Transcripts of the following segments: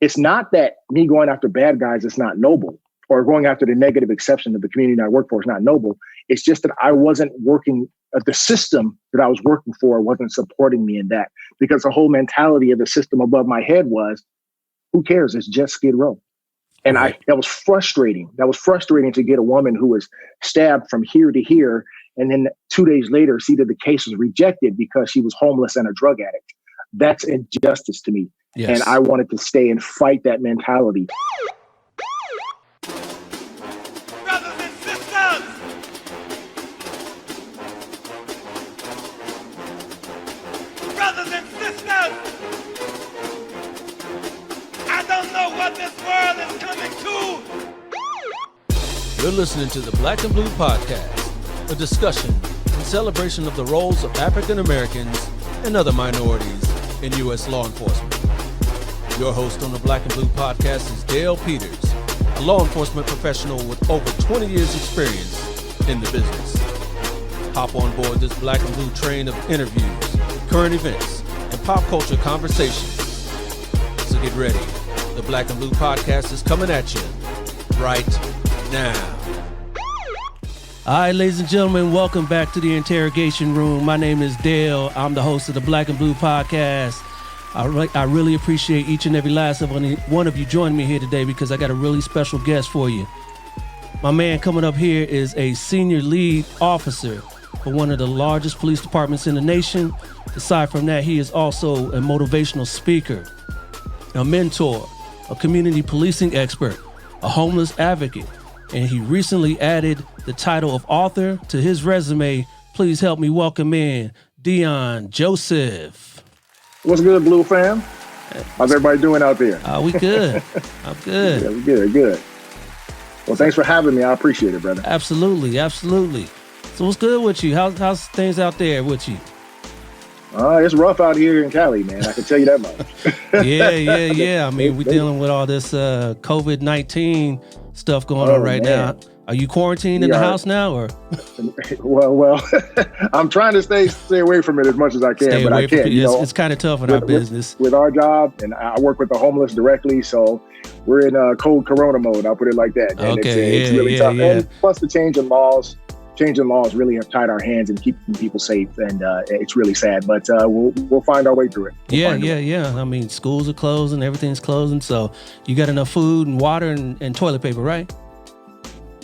it's not that me going after bad guys is not noble, or going after the negative exception of the community I work for is not noble. It's just that I wasn't working, the system that I was working for wasn't supporting me in that, because the whole mentality of the system above my head was, who cares? It's just Skid Row. And that was frustrating. That was frustrating to get a woman who was stabbed from here to here, and then 2 days later see that the case was rejected because she was homeless and a drug addict. That's injustice to me. Yes. And I wanted to stay and fight that mentality. Brothers and sisters, brothers and sisters, I don't know what this world is coming to. You're listening to the Black and Blue Podcast, a discussion and celebration of the roles of African Americans and other minorities in U.S. law enforcement. Your host on the Black and Blue Podcast is Dale Peters, a law enforcement professional with over 20 years experience in the business. Hop on board this Black and Blue train of interviews, current events, and pop culture conversations. So get ready. The Black and Blue Podcast is coming at you right now. All right, ladies and gentlemen, welcome back to the interrogation room. My name is Dale. I'm the host of the Black and Blue Podcast. I really appreciate each and every last one of you joining me here today, because I got a really special guest for you. My man coming up here is a senior lead officer for one of the largest police departments in the nation. Aside from that, he is also a motivational speaker, a mentor, a community policing expert, a homeless advocate, and he recently added the title of author to his resume. Please help me welcome in Deon Joseph. What's good, Blue fam? How's everybody doing out there? We good. I'm good. Yeah, we good. Well, thanks for having me. I appreciate it, brother. Absolutely. So what's good with you? How's things out there with you? It's rough out here in Cali, man. I can tell you that much. Yeah. I mean, we're dealing with all this COVID-19 stuff going on right now. Are you quarantined in the house now, or? Well, I'm trying to stay away from it as much as I can, but I can't. It's kind of tough in our business. With our job, and I work with the homeless directly, so we're in cold Corona mode. I'll put it like that. And it's really tough. Yeah. And plus, the change in laws really have tied our hands in keeping people safe, and it's really sad. But we'll find our way through it. Yeah. I mean, schools are closing, everything's closing, so you got enough food and water and toilet paper, right?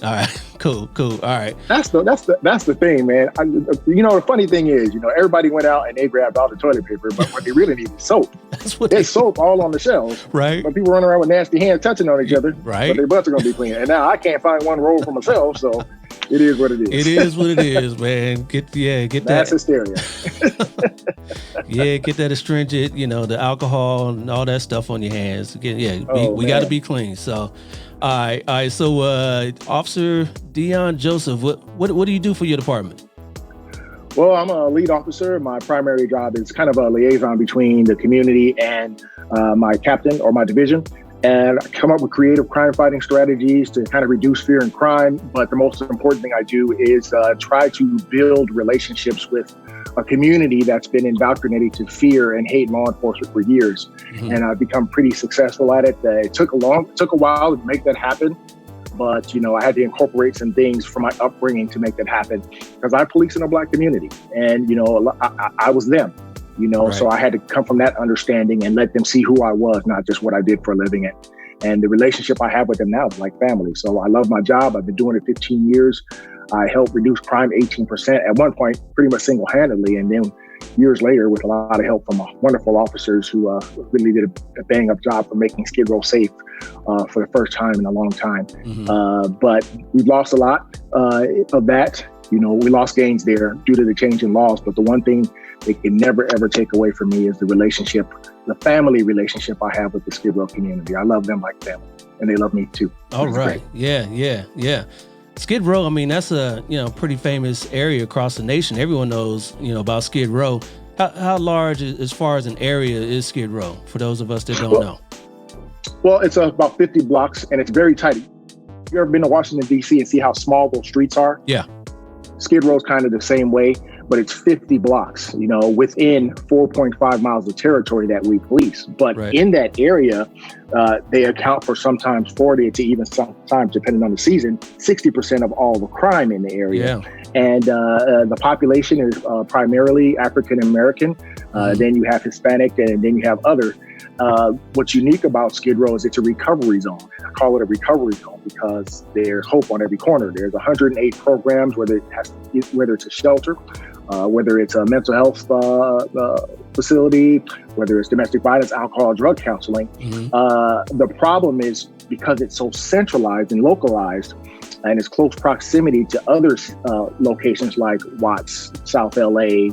All right, cool. All right. That's the thing, man. The funny thing is, everybody went out and they grabbed all the toilet paper, but what they really need is soap. There's soap all on the shelves, right? But people running around with nasty hands touching on each other, right? But their butts are gonna be clean. And now I can't find one roll for myself, so it is what it is. It is what it is, man. Get that. That's hysteria. Get that astringent, the alcohol and all that stuff on your hands. We got to be clean. So. All right. So, Officer Deon Joseph, what do you do for your department? Well, I'm a lead officer. My primary job is kind of a liaison between the community and my captain or my division, and come up with creative crime fighting strategies to kind of reduce fear and crime. But the most important thing I do is try to build relationships with a community that's been indoctrinated to fear and hate law enforcement for years. Mm-hmm. And I've become pretty successful at it. It took a while to make that happen, but I had to incorporate some things from my upbringing to make that happen, because I police in a Black community, and I was them, right. So I had to come from that understanding and let them see who I was, not just what I did for a living. And the relationship I have with them now is like family. So I love my job. I've been doing it 15 years. I helped reduce crime 18% at one point, pretty much single-handedly. And then years later, with a lot of help from wonderful officers who really did a bang-up job for making Skid Row safe for the first time in a long time. Mm-hmm. But we've lost a lot of that. We lost gains there due to the change in laws. But the one thing they can never, ever take away from me is the relationship, the family relationship I have with the Skid Row community. I love them like family, and they love me too. All right. Great. Yeah. Skid Row, I mean, that's a pretty famous area across the nation. Everyone knows about Skid Row. How large, as far as an area, is Skid Row, for those of us that don't know? Well, it's about 50 blocks, and it's very tight. You ever been to Washington, D.C. and see how small those streets are? Yeah. Skid Row's kind of the same way, but it's 50 blocks, within 4.5 miles of territory that we police. But in that area, they account for sometimes 40 to even sometimes, depending on the season, 60% of all the crime in the area. Yeah. And the population is primarily African American. Then you have Hispanic, and then you have other. What's unique about Skid Row is it's a recovery zone. I call it a recovery zone because there's hope on every corner. There's 108 programs, whether it's a shelter, whether it's a mental health facility, whether it's domestic violence, alcohol, drug counseling. The problem is because it's so centralized and localized, and its close proximity to other locations like Watts, South LA,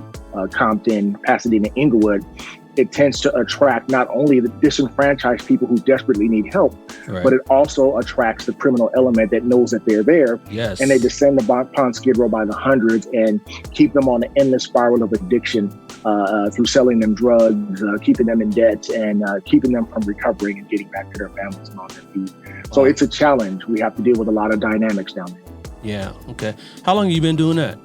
Compton, Pasadena, Inglewood, it tends to attract not only the disenfranchised people who desperately need help, but it also attracts the criminal element that knows that they're there. Yes. And they descend upon Skid Row by the hundreds and keep them on an endless spiral of addiction through selling them drugs, keeping them in debt, and keeping them from recovering and getting back to their families and on their feet. So it's a challenge. We have to deal with a lot of dynamics down there. Yeah. Okay. How long have you been doing that?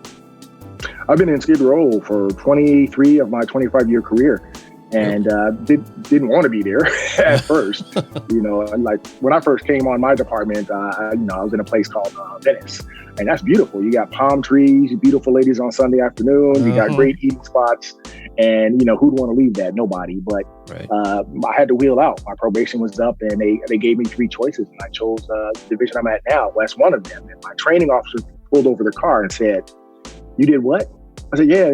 I've been in Skid Row for 23 of my 25-year career. And didn't want to be there at first. Like when I first came on my department, I was in a place called Venice, and that's beautiful. You got palm trees, beautiful ladies on Sunday afternoon. You got great eating spots, and who'd want to leave that? Nobody. But I had to wheel out. My probation was up, and they gave me 3 choices, and I chose the division I'm at now. Well, that's one of them. And my training officer pulled over the car and said, "You did what?" I said, "Yeah,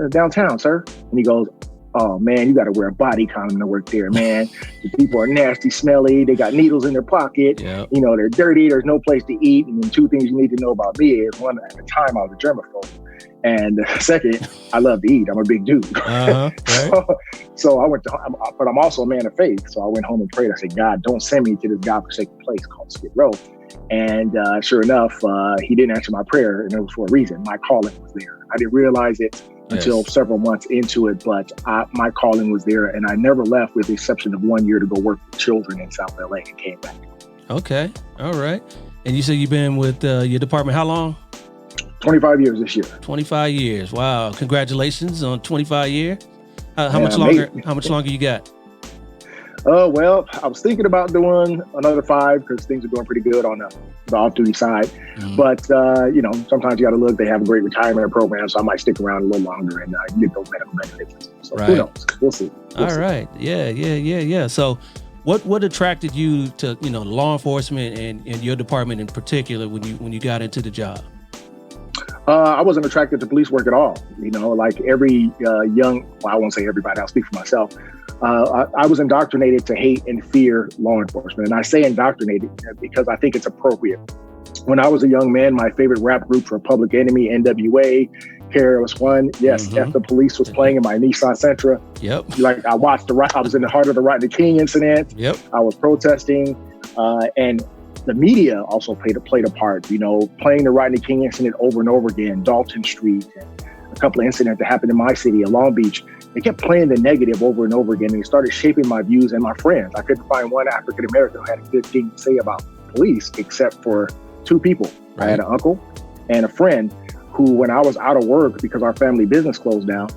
downtown, sir." And he goes, "Oh man, you got to wear a body condom to work there, man. The people are nasty, smelly. They got needles in their pocket. Yep. They're dirty. There's no place to eat. And then 2 things you need to know about me is, one, at the time I was a germaphobe, and second, I love to eat. I'm a big dude. So I went to, but I'm also a man of faith. So I went home and prayed. I said, God, don't send me to this godforsaken place called Skid Row. And sure enough, he didn't answer my prayer, and it was for a reason. My calling was there. I didn't realize it until several months into it, but my calling was there, and I never left with the exception of 1 year to go work with children in South LA and came back. Okay. All right. And you said you've been with your department how long? 25 years this year. 25 years. Wow. Congratulations on 25 years. How much longer you got? Well, I was thinking about doing another 5 because things are going pretty good on the off-duty side. But, sometimes you got to look. They have a great retirement program, so I might stick around a little longer and get those medical benefits. So who knows? We'll see. All right. Yeah. So what attracted you to, law enforcement and your department in particular when you got into the job? I wasn't attracted to police work at all. Like every I won't say everybody, I'll speak for myself. I was indoctrinated to hate and fear law enforcement. And I say indoctrinated because I think it's appropriate. When I was a young man, my favorite rap groups were Public Enemy, NWA, KRS-One. Yes, F the Police was playing in my Nissan Sentra. Yep. Like I was in the heart of the Rodney King incident. Yep. I was protesting, and the media also played a part, playing the Rodney King incident over and over again, Dalton Street, and a couple of incidents that happened in my city, in Long Beach. They kept playing the negative over and over again, and it started shaping my views and my friends. I couldn't find one African American who had a good thing to say about police, except for 2 people. Right. I had an uncle and a friend who, when I was out of work because our family business closed down,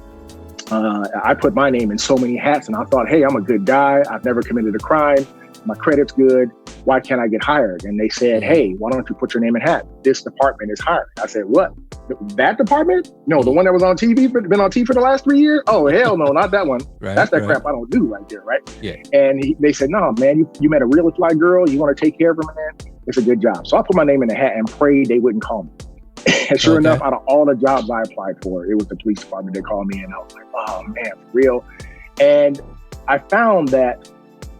I put my name in so many hats, and I thought, hey, I'm a good guy. I've never committed a crime. My credit's good. Why can't I get hired? And they said, hey, why don't you put your name in hat? This department is hiring. I said, what? That department? No, the one that was on TV, been on TV for the last 3 years? Oh, hell no, not that one. That's that crap I don't do right there, right? Yeah. And they said, no, man, you met a really fly girl. You want to take care of her, man? It's a good job. So I put my name in the hat and prayed they wouldn't call me. And sure enough, out of all the jobs I applied for, it was the police department that called me, and I was like, oh, man, for real. And I found that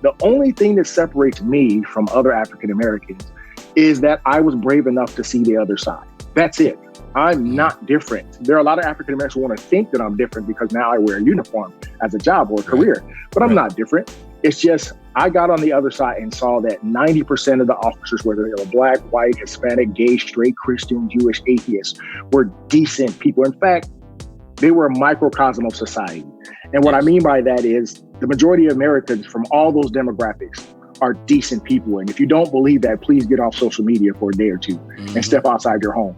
the only thing that separates me from other African Americans is that I was brave enough to see the other side. That's it. I'm not different. There are a lot of African Americans who want to think that I'm different because now I wear a uniform as a job or a career, but I'm not different. It's just I got on the other side and saw that 90% of the officers, whether they were Black, white, Hispanic, gay, straight, Christian, Jewish, atheists, were decent people. In fact, they were a microcosm of society. And what I mean by that is the majority of Americans from all those demographics are decent people. And if you don't believe that, please get off social media for a day or two and step outside your home.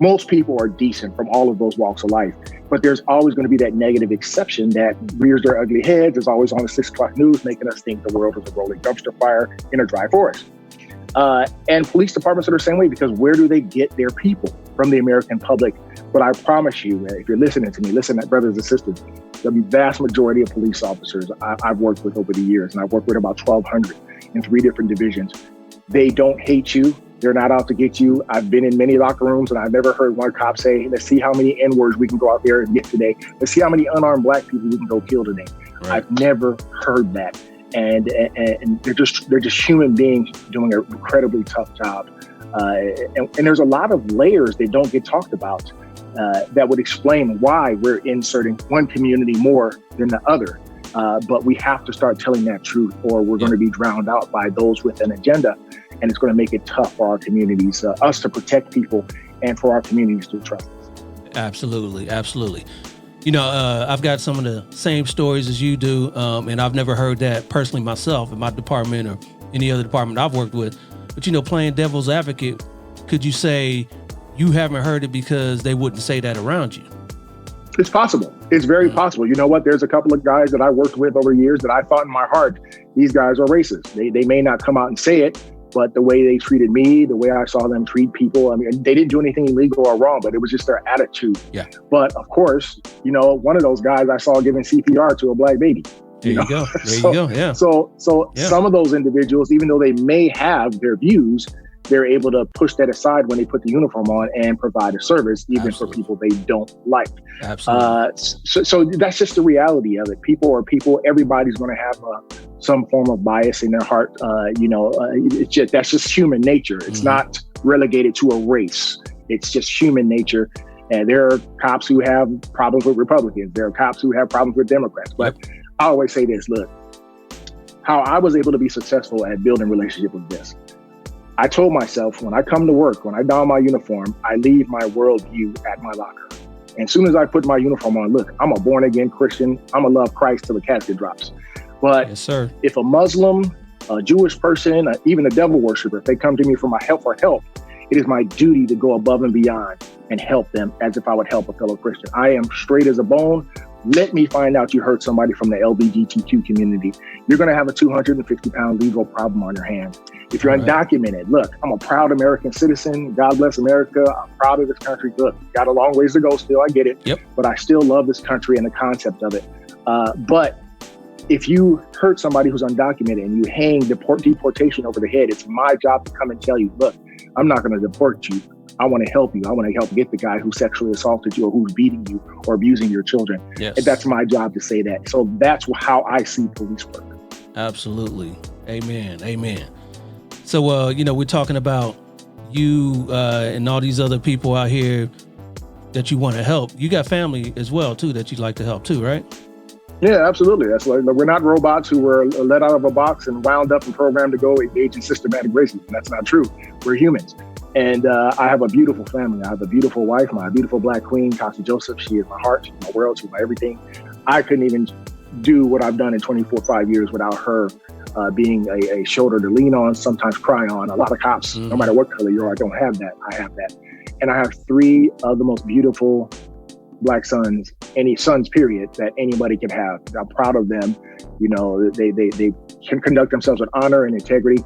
Most people are decent from all of those walks of life. But there's always going to be that negative exception that rears their ugly heads, is always on the 6 o'clock news, making us think the world is a rolling dumpster fire in a dry forest. And police departments are the same way, because where do they get their people? From the American public. But I promise you, if you're listening to me, listen, brothers and sisters, the vast majority of police officers I've worked with over the years, and I've worked with about 1,200 in 3 different divisions, they don't hate you. They're not out to get you. I've been in many locker rooms, and I've never heard one cop say, let's see how many N-words we can go out there and get today. Let's see how many unarmed black people we can go kill today. Right. I've never heard that. And they're just human beings doing an incredibly tough job. And there's a lot of layers that don't get talked about that would explain why we're inserting one community more than the other. But we have to start telling that truth, or we're going to be drowned out by those with an agenda. And it's going to make it tough for our communities, us to protect people, and for our communities to trust us. Absolutely. Absolutely. You know, I've got some of the same stories as you do, and I've never heard that personally myself in my department or any other department I've worked with. But, you know, playing devil's advocate, could you say you haven't heard it because they wouldn't say that around you? It's possible. It's very possible. You know what? There's a couple of guys that I worked with over years that I thought in my heart, these guys are racist. They may not come out and say it, but the way they treated me, the way I saw them treat people, I mean, they didn't do anything illegal or wrong, but it was just their attitude. Yeah. But of course, you know, one of those guys I saw giving CPR to a black baby. There you go. There you go. Yeah. So some of those individuals, even though they may have their views, they're able to push that aside when they put the uniform on and provide a service, even for people they don't like. Absolutely. So that's just the reality of it. People are people. Everybody's going to have some form of bias in their heart. That's just human nature. It's not relegated to a race. It's just human nature. And there are cops who have problems with Republicans. There are cops who have problems with Democrats. But I always say this, look, how I was able to be successful at building relationship with this. I told myself, when I come to work, when I don my uniform, I leave my worldview at my locker. And as soon as I put my uniform on, look, I'm a born again Christian. I'm going to love Christ till the casket drops. But if a Muslim, a Jewish person, even a devil worshiper, if they come to me for my help, it is my duty to go above and beyond and help them as if I would help a fellow Christian. I am straight as a bone. Let me find out you hurt somebody from the LGBTQ community. You're going to have a 250-pound legal problem on your hands. If you're undocumented, look, I'm a proud American citizen. God bless America. I'm proud of this country. Look, got a long ways to go still. I get it. But I still love this country and the concept of it. But if you hurt somebody who's undocumented and you hang deportation over the head, it's my job to come and tell you, look, I'm not going to deport you. I want to help you. I want to help get the guy who sexually assaulted you or who's beating you or abusing your children. And that's my job to say that. So that's how I see police work. Absolutely. Amen. Amen. So, we're talking about you and all these other people out here that you want to help. You got family as well, too, that you'd like to help, too, right? Yeah, absolutely. That's like, we're not robots who were let out of a box and wound up and programmed to go engage in systematic racism. That's not true. We're humans. And I have a beautiful family. I have a beautiful wife, my beautiful black queen, Deon Joseph. She is my heart, she's my world, she's my everything. I couldn't even do what I've done in 5 years without her being a shoulder to lean on, sometimes cry on. A lot of cops, no matter what color you are, don't have that. I have that. And I have 3 of the most beautiful black sons, any sons, period, that anybody can have. I'm proud of them. You know, they can conduct themselves with honor and integrity.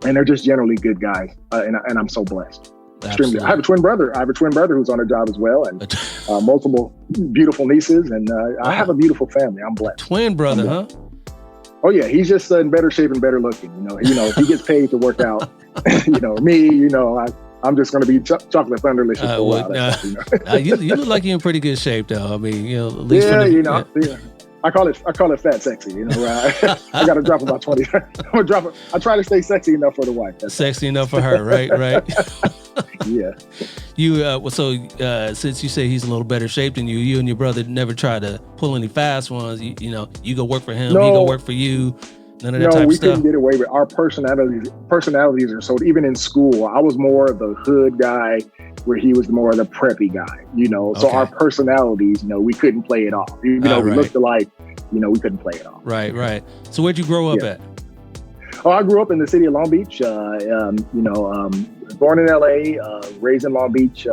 And they're just generally good guys. And I'm so blessed. Extremely. I have a twin brother. Who's on a job as well, and multiple beautiful nieces. And I have a beautiful family. I'm blessed. Twin brother, huh? Oh yeah, he's just in better shape and better looking. You know, if he gets paid to work out, I'm just going to be chocolate thunderlicious for a while. You look like you're in pretty good shape, though. I mean, at least yeah. I call it fat sexy. Right? I got to drop about 20. I try to stay sexy enough for the wife. That's sexy enough for her, right? Yeah. You since you say he's a little better shape than you and your brother never try to pull any fast ones. You go work for him, he go work for you. None of that type of stuff. We couldn't get away with our personalities are so. Even in school, I was more of the hood guy, where he was more of the preppy guy. So our personalities, we couldn't play it off. We looked alike. We couldn't play it off. Right. So where'd you grow up at? Oh, I grew up in the city of Long Beach. Born in LA, raised in Long Beach.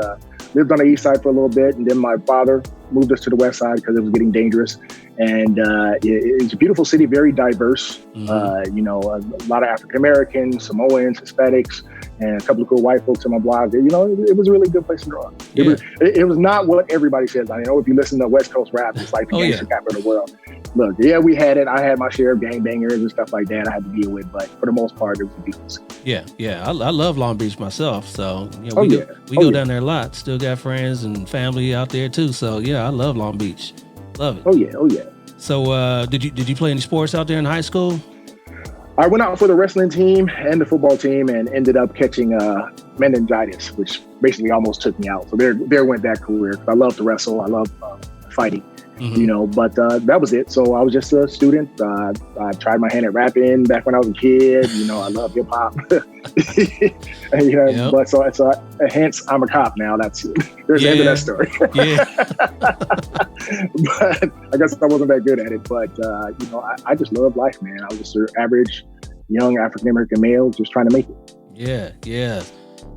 lived on the east side for a little bit, and then my father moved us to the west side because it was getting dangerous. And it's a beautiful city, very diverse. You know, a lot of African Americans, Samoans, Hispanics, and a couple of cool white folks in my blog. You know, it was a really good place to grow up. Yeah. It was not what everybody says. I know if you listen to West Coast rap, it's like the gangster capital of the world. Look, yeah, we had it. I had my share of gangbangers and stuff like that I had to deal with, but for the most part, it was a beautiful city. Yeah. I love Long Beach myself. So we go down there a lot. Still got friends and family out there too. So yeah, I love Long Beach. Love it. Oh yeah. So did you play any sports out there in high school? I went out for the wrestling team and the football team and ended up catching meningitis, which basically almost took me out. So there went that career. I love to wrestle. I love fighting, you know, but that was it. So I was just a student. I tried my hand at rapping back when I was a kid. You know, I love hip hop. You know, but so hence I'm a cop now. There's the end of that story. But I guess I wasn't that good at it. But you know, I just love life, man. I was just an average young African American male just trying to make it. Yeah.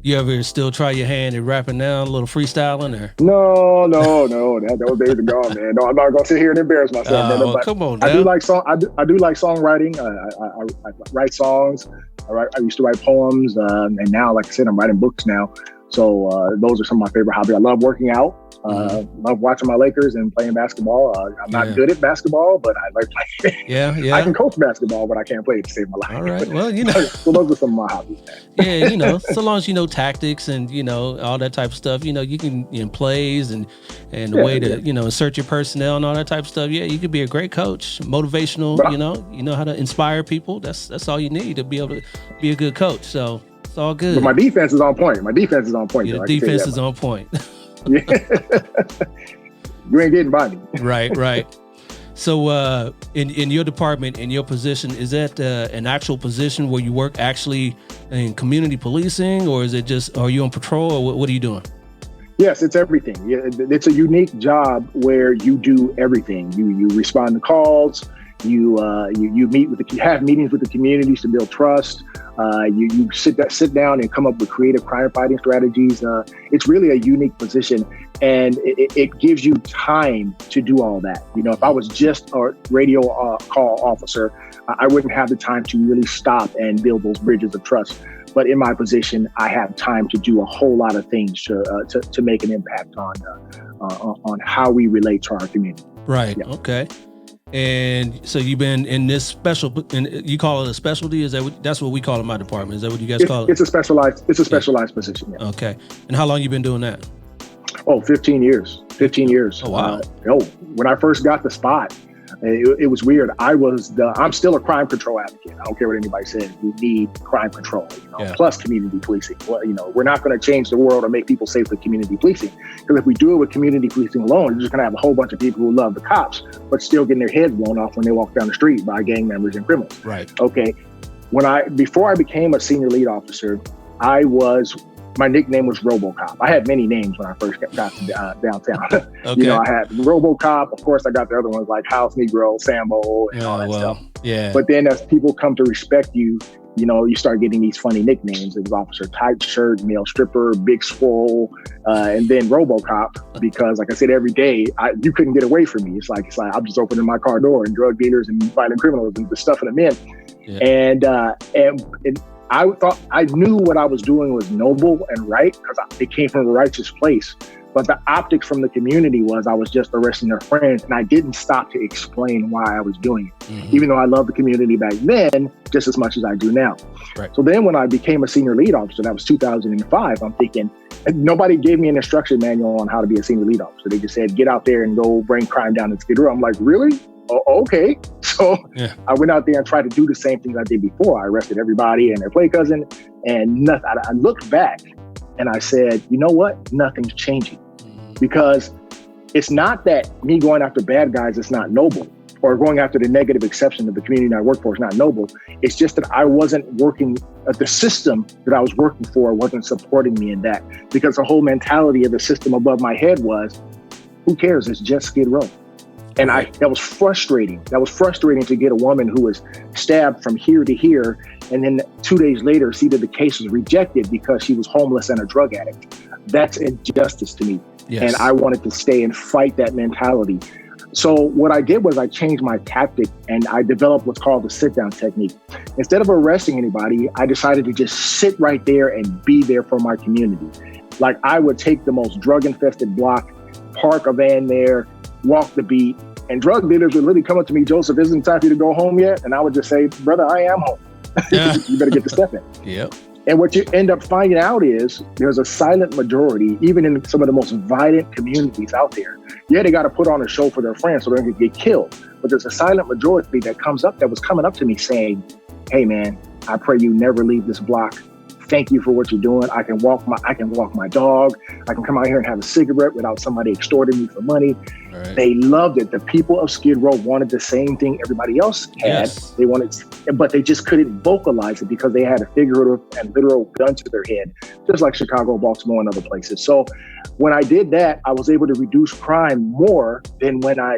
You ever still try your hand at rapping now, a little freestyling, or? No. Those days are gone, man. No, I'm not gonna sit here and embarrass myself. Man, but come on, now. I do like songwriting. I write songs. I used to write poems, and now, like I said, I'm writing books now. So those are some of my favorite hobbies. I love working out. Love watching my Lakers and playing basketball. I'm not good at basketball, but I like playing. Yeah. I can coach basketball, but I can't play it to save my life. All right. Well, you know. So those are some of my hobbies. Yeah, you know, so long as you know tactics and, you know, all that type of stuff, you know, you can, plays and the way to, you know, insert your personnel and all that type of stuff. Yeah, you could be a great coach, motivational, you know how to inspire people. That's all you need to be able to be a good coach. So it's all good. But my defense is on point. Yeah, the defense is on point. Yeah. You ain't getting by me. Right. So in your department, in your position, is that an actual position where you work actually in community policing, or is it just, are you on patrol, or what are you doing? Yes, it's everything. It's a unique job where you do everything. You respond to calls. You have meetings with the communities to build trust. You sit down and come up with creative crime fighting strategies. It's really a unique position, and it gives you time to do all that. You know, if I was just a radio call officer, I wouldn't have the time to really stop and build those bridges of trust. But in my position, I have time to do a whole lot of things to make an impact on how we relate to our community. Right. Yeah. Okay. And so you've been in this you call it a specialty? That's what we call it in my department. Is that what you guys call it? It's a specialized position. Yeah. Okay. And how long you been doing that? 15 years. 15 years. Oh, wow. When I first got the spot, it was weird. I'm still a crime control advocate. I don't care what anybody says. We need crime control, plus community policing. Well, we're not going to change the world or make people safe with community policing. Because if we do it with community policing alone, you're just going to have a whole bunch of people who love the cops, but still getting their heads blown off when they walk down the street by gang members and criminals. Right. Okay. Before I became a senior lead officer, my nickname was RoboCop. I had many names when I first got to downtown. Okay. I had RoboCop. Of course, I got the other ones like House Negro, Sambo, and all that stuff. Yeah. But then as people come to respect you, you start getting these funny nicknames. It was Officer Tight Shirt, Male Stripper, Big Swole, and then RoboCop, because like I said, every day you couldn't get away from me. It's like I'm just opening my car door and drug dealers and violent criminals and just stuffing them in. Yeah. And I knew what I was doing was noble and right because it came from a righteous place. But the optics from the community was I was just arresting their friends, and I didn't stop to explain why I was doing it, even though I loved the community back then just as much as I do now. Right. So then when I became a senior lead officer, that was 2005, I'm thinking, nobody gave me an instruction manual on how to be a senior lead officer. They just said, get out there and go bring crime down in Skid Row. I'm like, really? Oh, okay. So I went out there and tried to do the same things I did before. I arrested everybody and their play cousin, and nothing. I looked back and I said, you know what? Nothing's changing, because it's not that me going after bad guys is not noble, or going after the negative exception of the community I work for is not noble. It's just that I wasn't working, the system that I was working for wasn't supporting me in that, because the whole mentality of the system above my head was, who cares? It's just Skid Row. And that was frustrating. That was frustrating to get a woman who was stabbed from here to here, and then 2 days later see that the case was rejected because she was homeless and a drug addict. That's injustice to me. Yes. And I wanted to stay and fight that mentality. So what I did was I changed my tactic and I developed what's called the sit down technique. Instead of arresting anybody, I decided to just sit right there and be there for my community. Like I would take the most drug infested block, park a van there, walk the beat, and drug dealers would literally come up to me, Joseph, isn't it time for you to go home yet? And I would just say, brother, I am home. Yeah. You better get to stepping. Yep. And what you end up finding out is there's a silent majority, even in some of the most violent communities out there. Yeah, they got to put on a show for their friends so they don't get killed. But there's a silent majority that was coming up to me saying, hey, man, I pray you never leave this block. Thank you for what you're doing. I can walk my dog. I can come out here and have a cigarette without somebody extorting me for money. Right. They loved it. The people of Skid Row wanted the same thing everybody else had. Yes. They wanted, but they just couldn't vocalize it because they had a figurative and literal gun to their head, just like Chicago, Baltimore, and other places. So when I did that, I was able to reduce crime more than when I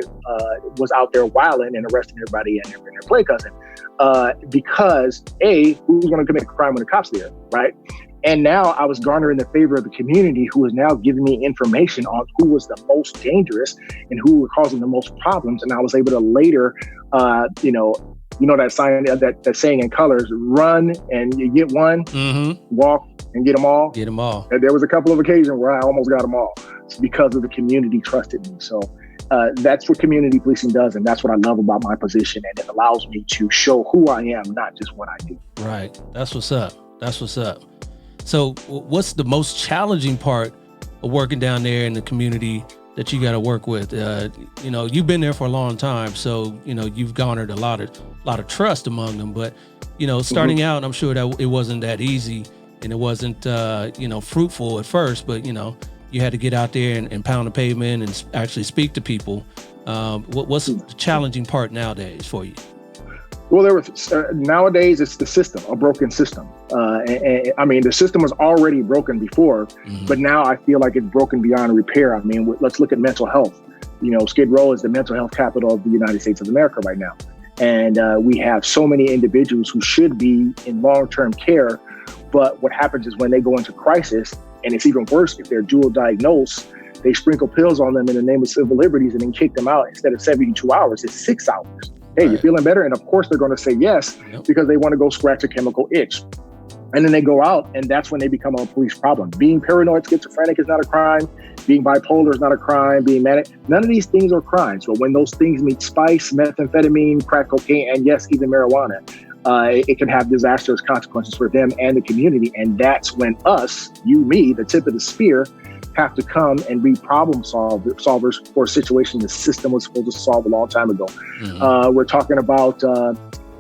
was out there wilding and arresting everybody and their play cousin. Because who's going to commit crime when the cops there, right? And now I was garnering the favor of the community, who was now giving me information on who was the most dangerous and who were causing the most problems. And I was able to later, that sign, that saying in colors, run and you get one, walk and get them all. Get them all. And there was a couple of occasions where I almost got them all. It's because of the community trusted me. So that's what community policing does. And that's what I love about my position. And it allows me to show who I am, not just what I do. Right. That's what's up. So what's the most challenging part of working down there in the community that you got to work with? You've been there for a long time, so, you've garnered a lot of trust among them. But, starting out, I'm sure that it wasn't that easy and it wasn't, fruitful at first. But, you had to get out there and pound the pavement and actually speak to people. What's the challenging part nowadays for you? Well, nowadays it's the system, a broken system. The system was already broken before, but now I feel like it's broken beyond repair. I mean, let's look at mental health. Skid Row is the mental health capital of the United States of America right now. And we have so many individuals who should be in long-term care. But what happens is when they go into crisis, and it's even worse if they're dual diagnosed, they sprinkle pills on them in the name of civil liberties and then kick them out. Instead of 72 hours, it's 6 hours. Hey, right. You feeling better? And of course, they're going to say yes, because they want to go scratch a chemical itch. And then they go out, and that's when they become a police problem. Being paranoid schizophrenic is not a crime. Being bipolar is not a crime. Being manic, none of these things are crimes. But when those things meet spice, methamphetamine, crack cocaine, and yes, even marijuana, it can have disastrous consequences for them and the community. And that's when us, you, me, the tip of the spear, have to come and be problem solvers for a situation the system was supposed to solve a long time ago. We're talking about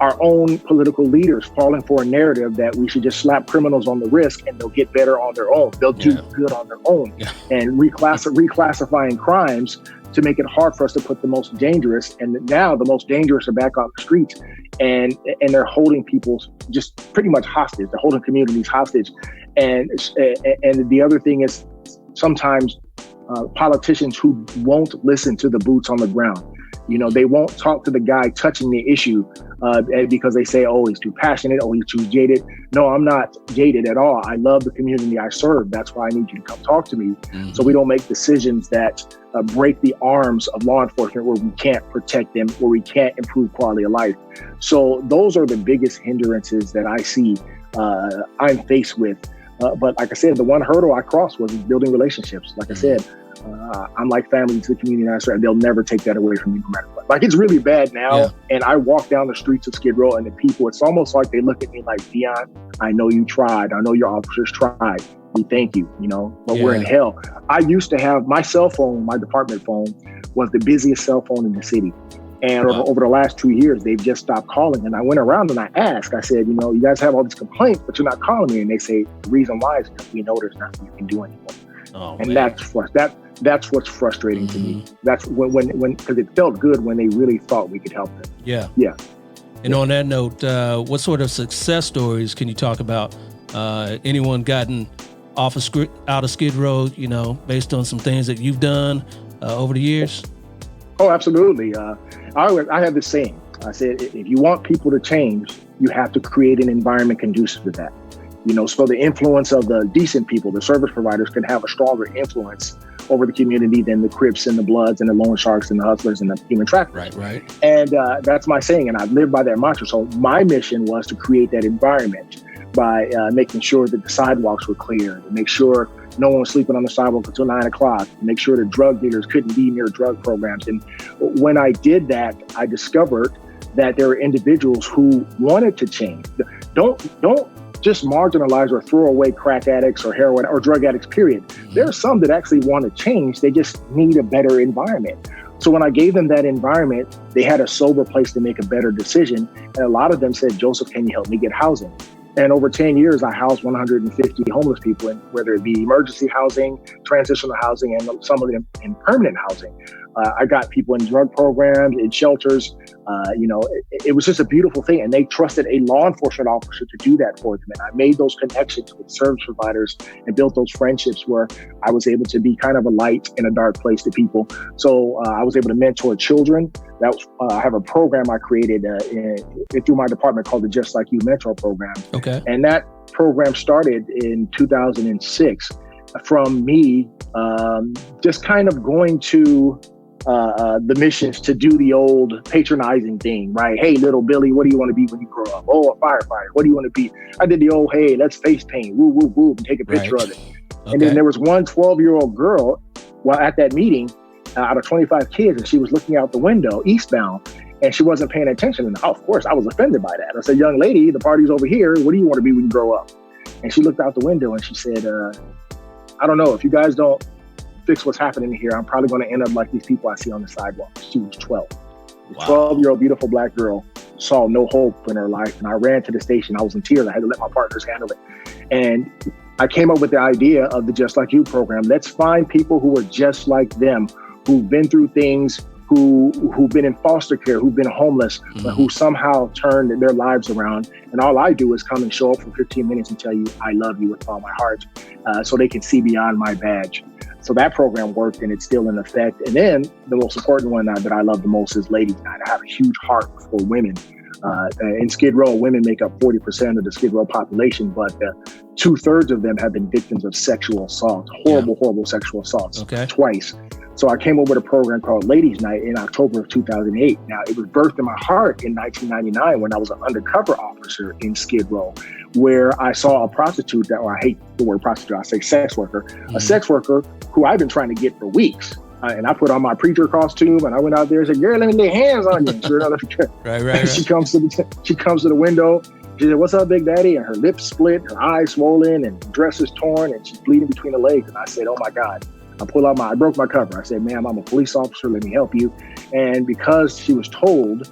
our own political leaders falling for a narrative that we should just slap criminals on the wrist and they'll get better on their own. They'll do good on their own. And reclassifying crimes to make it hard for us to put the most dangerous. And now the most dangerous are back on the streets, and they're holding people just pretty much hostage. They're holding communities hostage. And the other thing is, sometimes politicians who won't listen to the boots on the ground. They won't talk to the guy touching the issue because they say, oh, he's too passionate, oh, he's too jaded. No, I'm not jaded at all. I love the community I serve. That's why I need you to come talk to me. So we don't make decisions that break the arms of law enforcement, where we can't protect them, where we can't improve quality of life. So those are the biggest hindrances that I see I'm faced with. But like I said, the one hurdle I crossed was building relationships. Like I said, I'm like family to the community I serve. They'll never take that away from me no matter what. Like, it's really bad now. And I walk down the streets of Skid Row and the people, it's almost like they look at me like, Deon, I know you tried. I know your officers tried. We thank you, but we're in hell. I used to have my cell phone, my department phone was the busiest cell phone in the city. And over the last 2 years, they've just stopped calling. And I went around and I asked, I said, you guys have all these complaints, but you're not calling me. And they say, the reason why is because we know there's nothing you can do anymore. That's what's frustrating to me. That's when because it felt good when they really thought we could help them. Yeah. And on that note, what sort of success stories can you talk about? Anyone gotten out of Skid Row, based on some things that you've done over the years? Oh, absolutely. I have this saying. I said, if you want people to change, you have to create an environment conducive to that. so the influence of the decent people, the service providers, can have a stronger influence over the community than the Crips and the Bloods and the loan sharks and the hustlers and the human traffickers. Right. And that's my saying, and I live by that mantra. So my mission was to create that environment by making sure that the sidewalks were clear, to make sure no one was sleeping on the sidewalk until 9 o'clock, to make sure that drug dealers couldn't be near drug programs. And when I did that, I discovered that there were individuals who wanted to change. Don't just marginalize or throw away crack addicts or heroin or drug addicts, period. There are some that actually want to change. They just need a better environment. So when I gave them that environment, they had a sober place to make a better decision. And a lot of them said, Joseph, can you help me get housing? And over 10 years, I housed 150 homeless people, whether it be emergency housing, transitional housing, and some of them in permanent housing. I got people in drug programs, in shelters. It was just a beautiful thing. And they trusted a law enforcement officer to do that for them. And I made those connections with service providers and built those friendships where I was able to be kind of a light in a dark place to people. So I was able to mentor children. I have a program I created through my department called the Just Like You Mentor Program. Okay. And that program started in 2006 from me just kind of going to the missions to do the old patronizing thing, right? Hey, little Billy, what do you want to be when you grow up? Oh, a firefighter. What do you want to be? I did the old, hey, let's face paint, woo, woo, woo, and take a picture of it. Okay. And then there was one 12-year-old girl at that meeting out of 25 kids, and she was looking out the window eastbound, and she wasn't paying attention. And of course, I was offended by that. I said, young lady, the party's over here. What do you want to be when you grow up? And she looked out the window and she said, I don't know. If you guys don't fix what's happening here, I'm probably going to end up like these people I see on the sidewalk. She was 12. Wow. 12-year-old beautiful black girl saw no hope in her life. And I ran to the station. I was in tears. I had to let my partners handle it. And I came up with the idea of the Just Like You program. Let's find people who are just like them, who've been through things, who've been in foster care, who've been homeless, but who somehow turned their lives around. And all I do is come and show up for 15 minutes and tell you, I love you with all my heart, so they can see beyond my badge. So that program worked, and it's still in effect. And then the most important one that I love the most is Ladies Night. I have a huge heart for women. In Skid Row, women make up 40% of the Skid Row population, but 2/3 of them have been victims of sexual assault, horrible sexual assaults, twice. So I came up with a program called Ladies Night in October of 2008. Now, it was birthed in my heart in 1999 when I was an undercover officer in Skid Row, where I saw a prostitute I hate the word prostitute, I say sex worker, a sex worker who I've been trying to get for weeks. And I put on my preacher costume and I went out there and said, girl, let me lay hands on you. Sure enough, right. She comes to the window. She said, what's up, Big Daddy? And her lips split, her eyes swollen, and dress is torn, and she's bleeding between the legs. And I said, oh my God. I broke my cover. I said, ma'am, I'm a police officer. Let me help you. And because she was told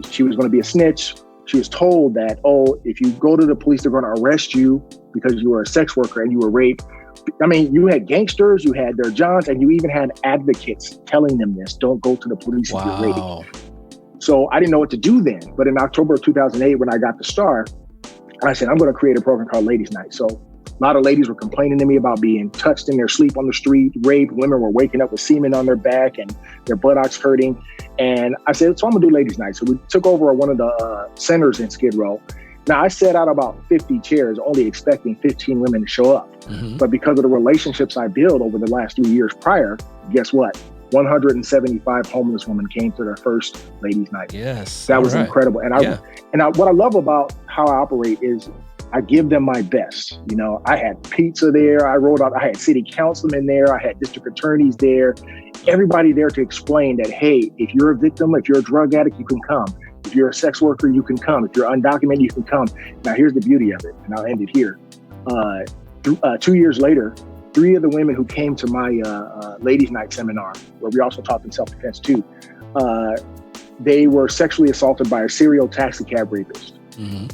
she was going to be a snitch, she was told that, if you go to the police, they're going to arrest you because you were a sex worker and you were raped. I mean, you had gangsters, you had their Johns, and you even had advocates telling them this. Don't go to the police if you're raped. So I didn't know what to do then. But in October of 2008, when I got the star, I said, I'm going to create a program called Ladies Night. So a lot of ladies were complaining to me about being touched in their sleep on the street, raped. Women were waking up with semen on their back and their buttocks hurting. And I said, so I'm going to do Ladies Night. So we took over one of the centers in Skid Row. Now, I set out about 50 chairs, only expecting 15 women to show up. But because of the relationships I built over the last 3 years prior, guess what? 175 homeless women came to their first Ladies Night. Yes. That was incredible. And what I love about how I operate is I give them my best. You know, I had pizza there. I had city councilmen there. I had district attorneys there. Everybody there to explain that, hey, if you're a victim, if you're a drug addict, you can come. If you're a sex worker, you can come. If you're undocumented, you can come. Now, here's the beauty of it, and I'll end it here. 2 years later, 3 of the women who came to my Ladies Night seminar, where we also taught them self-defense too, they were sexually assaulted by a serial taxi cab rapist.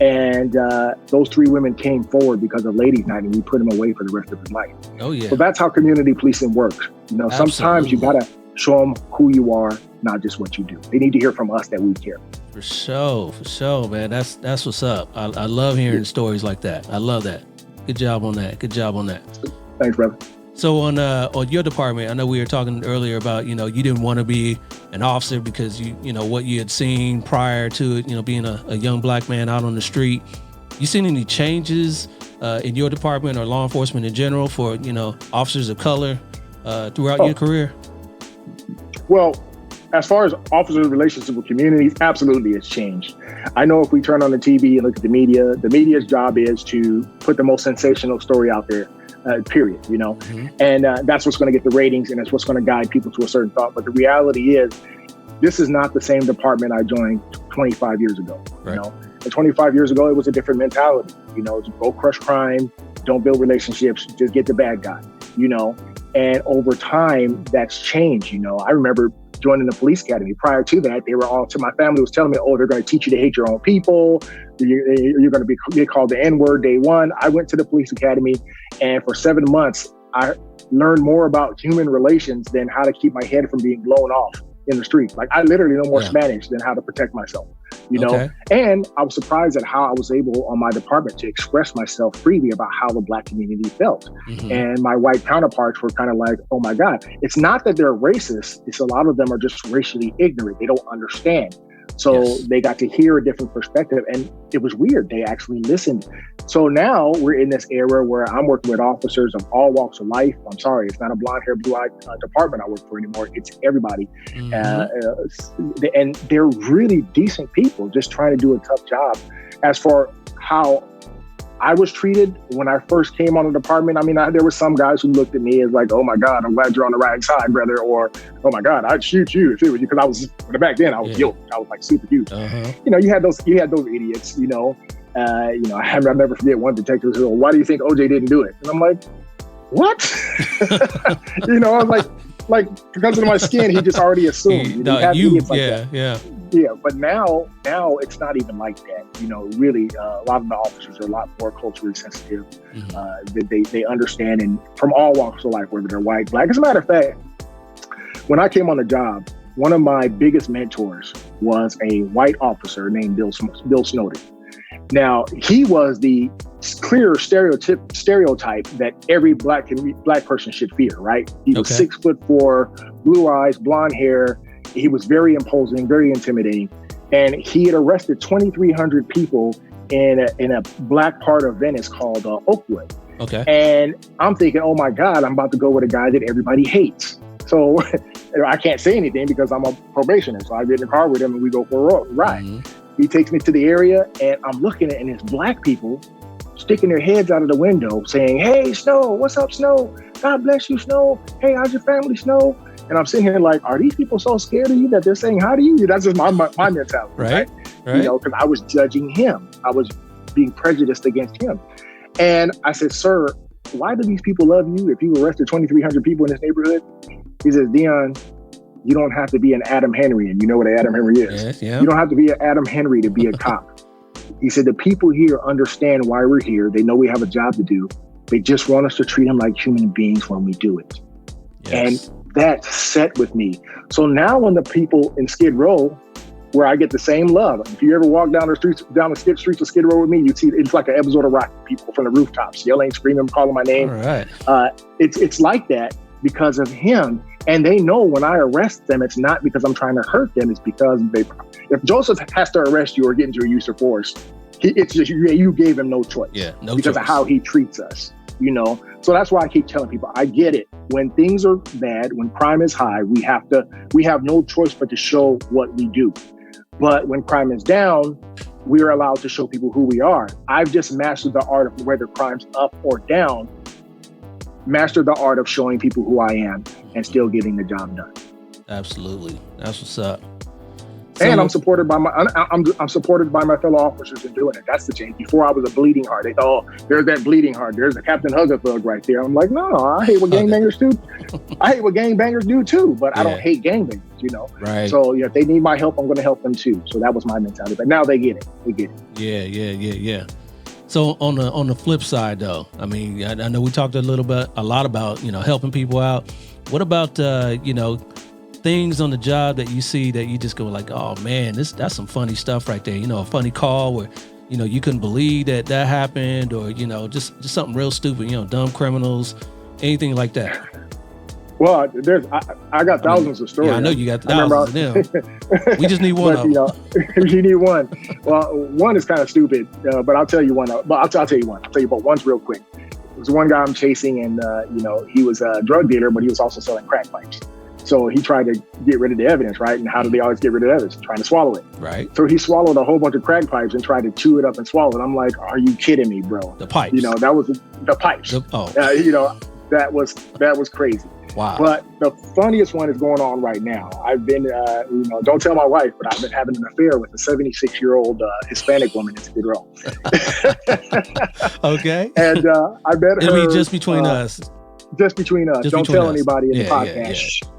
And those 3 women came forward because of Ladies Night, and we put him away for the rest of his life. Oh, yeah. So that's how community policing works. You know, sometimes you got to show them who you are, not just what you do. They need to hear from us that we care. For sure, man. That's what's up. I love hearing stories like that. I love that. Good job on that. Thanks, brother. So on your department, I know we were talking earlier about, you didn't want to be an officer because you know what you had seen prior to it, being a young black man out on the street. You seen any changes in your department or law enforcement in general for, officers of color throughout your career? Well, as far as officers' relationship with communities, absolutely it's changed. I know if we turn on the TV and look at the media's job is to put the most sensational story out there, period, Mm-hmm. And that's what's going to get the ratings, and that's what's going to guide people to a certain thought. But the reality is, this is not the same department I joined 25 years ago. Right. And 25 years ago, it was a different mentality. Go crush crime, don't build relationships, just get the bad guy. And over time, that's changed. I remember joining the police academy. Prior to that, my family was telling me, oh, they're going to teach you to hate your own people. You're going to get called the N-word day one. I went to the police academy, and for 7 months, I learned more about human relations than how to keep my head from being blown off in the street. Like, I literally know more Spanish than how to protect myself, Okay. And I was surprised at how I was able on my department to express myself freely about how the Black community felt. Mm-hmm. And my white counterparts were kind of like, oh my God, it's not that they're racist. It's a lot of them are just racially ignorant. They don't understand. So they got to hear a different perspective, and it was weird. They actually listened. So now we're in this era where I'm working with officers of all walks of life. I'm sorry, it's not a blonde hair, blue eyed department I work for anymore. It's everybody. Mm-hmm. And they're really decent people just trying to do a tough job. As for how I was treated when I first came on the department, there were some guys who looked at me as like, oh my God, I'm glad you're on the right side, brother. Or, oh my God, I'd shoot you if it was you. Because back then I was yoked. I was like super huge. Uh-huh. You had those idiots, I'll never forget one detective said, well, why do you think OJ didn't do it? And I'm like, what? I was like, because of my skin, he just already assumed. Yeah, but now it's not even like that. Really, a lot of the officers are a lot more culturally sensitive. Mm-hmm. They understand, and from all walks of life, whether they're white, Black. As a matter of fact, when I came on the job, one of my biggest mentors was a white officer named Bill Snowden. Now, he was the clear stereotype that every black person should fear, right? He was 6'4", blue eyes, blonde hair. He was very imposing, very intimidating. And he had arrested 2,300 people in a black part of Venice called Oakwood. Okay. And I'm thinking, oh my God, I'm about to go with a guy that everybody hates. So I can't say anything because I'm a probationer. So I get in the car with him and we go for a ride. Mm-hmm. He takes me to the area and I'm looking at it, and it's black people sticking their heads out of the window saying, hey, Snow, what's up, Snow? God bless you, Snow. Hey, how's your family, Snow? And I'm sitting here like, are these people so scared of you that they're saying hi to you? That's just my mentality, right? Because I was judging him. I was being prejudiced against him. And I said, sir, why do these people love you if you arrested 2,300 people in this neighborhood? He says, Deon, you don't have to be an Adam Henry, and you know what an Adam Henry is. Yes, yeah. You don't have to be an Adam Henry to be a cop. He said, the people here understand why we're here. They know we have a job to do. They just want us to treat them like human beings when we do it. Yes. And that set with me. So now when the people in Skid Row, where I get the same love, if you ever walk down the streets of Skid Row with me, you see it's like an episode of Rocky. People from the rooftops yelling, screaming, calling my name. All right. It's like that because of him. And they know when I arrest them, it's not because I'm trying to hurt them. It's because if Joseph has to arrest you or get into a use of force, it's just you gave him no choice. Yeah, no because choice. Of how he treats us. So that's why I keep telling people, I get it. When things are bad, when crime is high, we have no choice but to show what we do. But when crime is down, we are allowed to show people who we are. I've just mastered the art of whether crime's up or down, mastered the art of showing people who I am and still getting the job done. Absolutely. That's what's up. And I'm supported by I'm supported by my fellow officers in doing it. That's the change. Before I was a bleeding heart. They thought, oh, there's that bleeding heart. There's a Captain Hugger thug right there. I'm like, no, I hate what gangbangers do. I hate what gangbangers do too, but I don't hate gangbangers, Right. So if they need my help, I'm going to help them too. So that was my mentality. But now they get it. They get it. Yeah. So on the flip side, though, I mean, I know we talked a lot about helping people out. What about things on the job that you see that you just go like, oh man, that's some funny stuff right there. A funny call where you couldn't believe that happened, or just something real stupid. Dumb criminals, anything like that. Well, I got thousands of stories. Yeah, I know you got thousands of them. We just need one of them. You need one. Well, one is kind of stupid, but I'll tell you one. But I'll tell you one. I'll tell you about one's real quick. There's one guy I'm chasing, and he was a drug dealer, but he was also selling crack pipes. So he tried to get rid of the evidence, right? And how do they always get rid of evidence? Trying to swallow it. Right. So he swallowed a whole bunch of crack pipes and tried to chew it up and swallow it. I'm like, are you kidding me, bro? The pipes. That was the pipes. That was crazy. Wow. But the funniest one is going on right now. I've been, don't tell my wife, but I've been having an affair with a 76-year-old Hispanic woman in Skid Row. Okay. And I met her. It'll be just between us. Just between us. Don't tell anybody in the podcast. Yeah.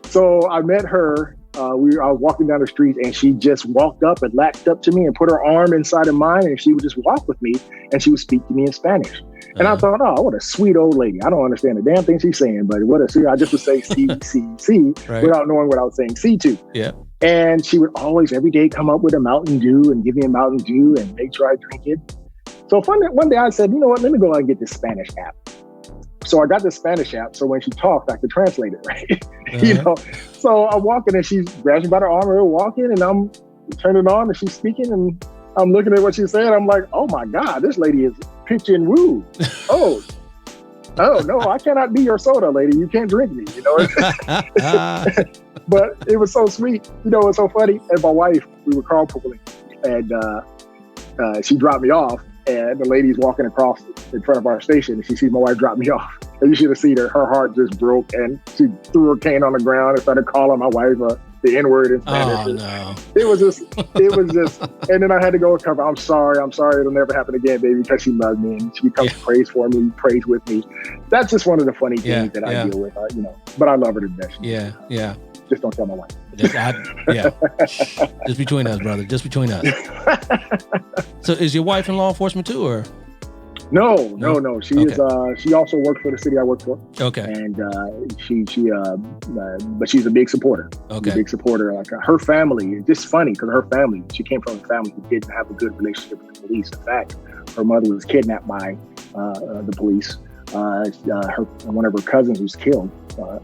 So I met her. I was walking down the street, and she just walked up and latched up to me and put her arm inside of mine, and she would just walk with me, and she would speak to me in Spanish. And I thought, oh, what a sweet old lady. I don't understand the damn thing she's saying, but I just would say C, right, without knowing what I was saying C to. Yeah. And she would always, every day, come up with a Mountain Dew and give me a Mountain Dew and make sure I drink it. So one day I said, you know what, let me go out and get this Spanish app. So I got this Spanish app, so when she talked, I could translate it, right? So I'm walking, and she's grabbing me by the arm, and we're walking, and I'm turning it on, and she's speaking, and I'm looking at what she's saying. I'm like, oh my God, this lady is pitch and woo. Oh no, I cannot be your soda, lady. You can't drink me, But it was so sweet. It was so funny. And my wife, we were carpooling, and she dropped me off. And the lady's walking across in front of our station, and she sees my wife drop me off. And you should have seen her. Her heart just broke, and she threw her cane on the ground and started calling my wife the N-word in Spanish. Oh, no. It was just, and then I had to go and cover. I'm sorry. It'll never happen again, baby, because she loves me, and she comes to praise for me, prays with me. That's just one of the funny things that I deal with, but I love her to death. Yeah. Just don't tell my wife. Just between us, brother. Just between us. So is your wife in law enforcement too, or? No. She is. She also works for the city I work for. Okay. And but she's a big supporter. Okay. A big supporter. Like her family. It's just funny because her family. She came from a family who didn't have a good relationship with the police. In fact, her mother was kidnapped by the police. One of her cousins was killed.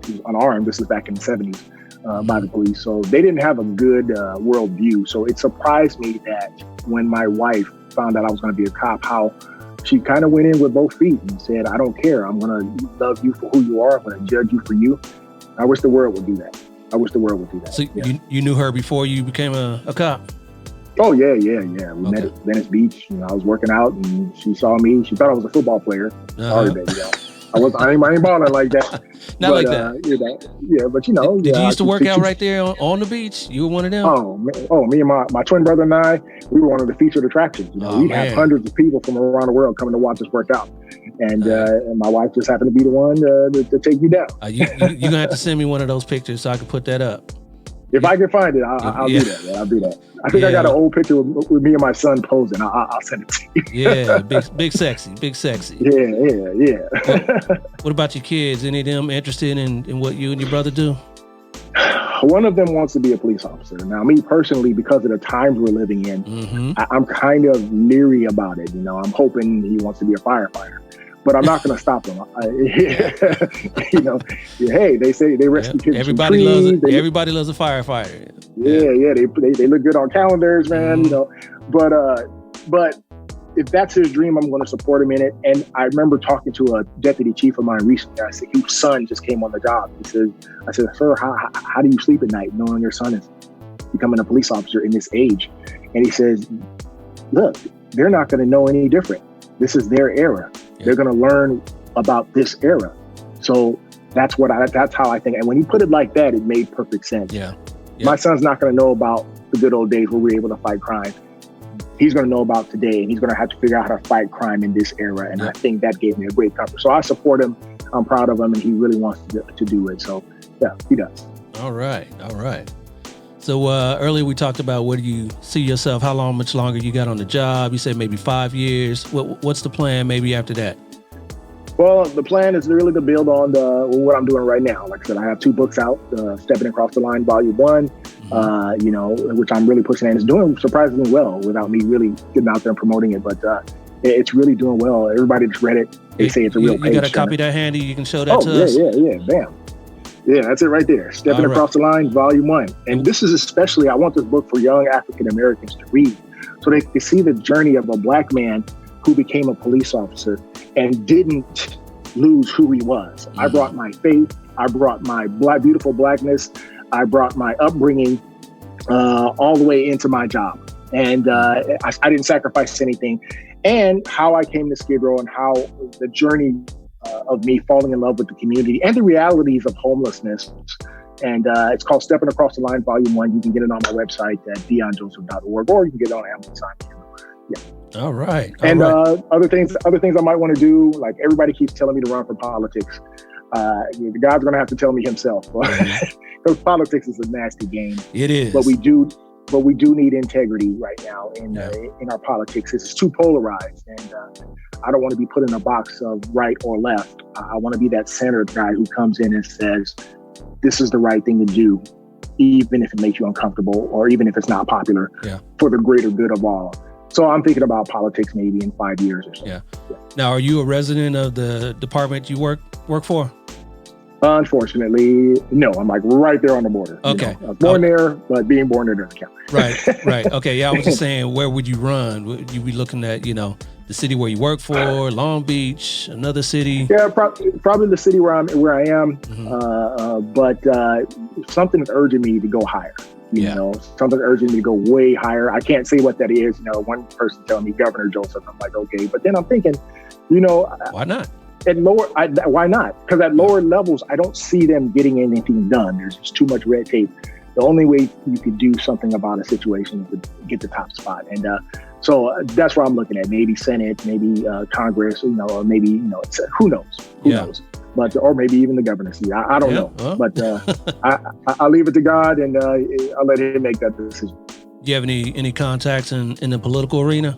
He was unarmed. This is back in the 70s. By the police. So they didn't have a good worldview. So it surprised me that when my wife found out I was going to be a cop, how she kind of went in with both feet and said, I don't care. I'm going to love you for who you are. I'm going to judge you for you. I wish the world would do that. So you knew her before you became a cop? Oh, yeah. We met at Venice Beach. I was working out, and she saw me. She thought I was a football player. Sorry, baby. I ain't balling like that. Not like that. But Did you used to work out right there on the beach? You were one of them? Me and my twin brother and I, we were one of the featured attractions. We have hundreds of people from around the world coming to watch us work out. And my wife just happened to be the one to take me down. You're going to have to send me one of those pictures so I can put that up. If I can find it, I'll do that. I'll do that. I think I got an old picture with me and my son posing. I'll send it to you. Yeah, big sexy. Yeah. What about your kids? Any of them interested in what you and your brother do? One of them wants to be a police officer. Now, me personally, because of the times we're living in, I'm kind of leery about it. I'm hoping he wants to be a firefighter. But I'm not going to stop them. Hey, they say they rescue kids. Everybody loves a firefighter. They look good on calendars, man. But if that's his dream, I'm going to support him in it. And I remember talking to a deputy chief of mine recently. I said, "Your son just came on the job." I said, "Sir, how do you sleep at night knowing your son is becoming a police officer in this age?" And he says, "Look, they're not going to know any different. This is their era. They're going to learn about this era." So that's how I think. And when he put it like that, it made perfect sense. Yeah. My son's not going to know about the good old days where we were able to fight crime. He's going to know about today, and he's going to have to figure out how to fight crime in this era. And I think that gave me a great comfort. So I support him. I'm proud of him, and he really wants to do it. So yeah, he does. All right. So earlier we talked about where do you see yourself? How much longer you got on the job? You said maybe 5 years. What's the plan maybe after that? Well, the plan is really to build on what I'm doing right now. Like I said, I have 2 books out, Stepping Across the Line, Volume 1, which I'm really pushing, and it's doing surprisingly well without me really getting out there and promoting it. But it's really doing well. Everybody that's read it, they say it's a real page. You got a copy that handy? You can show that to us? Yeah, bam. Yeah, that's it right there. Stepping Across the Line, Volume 1. And this is especially, I want this book for young African Americans to read so they can see the journey of a Black man who became a police officer and didn't lose who he was. Mm-hmm. I brought my faith. I brought my beautiful Blackness. I brought my upbringing all the way into my job. And I didn't sacrifice anything. And how I came to Skid Row and how the journey of me falling in love with the community and the realities of homelessness. And it's called Stepping Across the Line, Volume 1. You can get it on my website at deonjoseph.org, or you can get it on Amazon. Yeah. All right. Other things I might want to do, like everybody keeps telling me to run for politics. The guy's going to have to tell me himself, because politics is a nasty game. It is. But we do need integrity right now in our politics. It's too polarized, and I don't want to be put in a box of right or left. I want to be that centered guy who comes in and says, this is the right thing to do, even if it makes you uncomfortable or even if it's not popular, for the greater good of all. So I'm thinking about politics maybe in 5 years or so. Yeah. Now, are you a resident of the department you work for? Unfortunately, no. I'm like right there on the border. Okay. I was born there, but being born there doesn't count. Right. Okay. Yeah, I was just saying, where would you run? Would you be looking at, the city where you work for, Long Beach, another city? Yeah, probably the city where I am. Mm-hmm. But something is urging me to go higher. You know, something urging me to go way higher. I can't say what that is. One person telling me Governor Joseph. I'm like, okay. But then I'm thinking, why not? Why not? Because at lower levels, I don't see them getting anything done. There's just too much red tape. The only way you could do something about a situation is to get the top spot. And so that's where I'm looking at. Maybe Senate, maybe Congress, or maybe, who knows? Who knows? But, or maybe even the governor's seat. I don't know. Well. But I'll leave it to God, and I'll let him make that decision. Do you have any contacts in the political arena?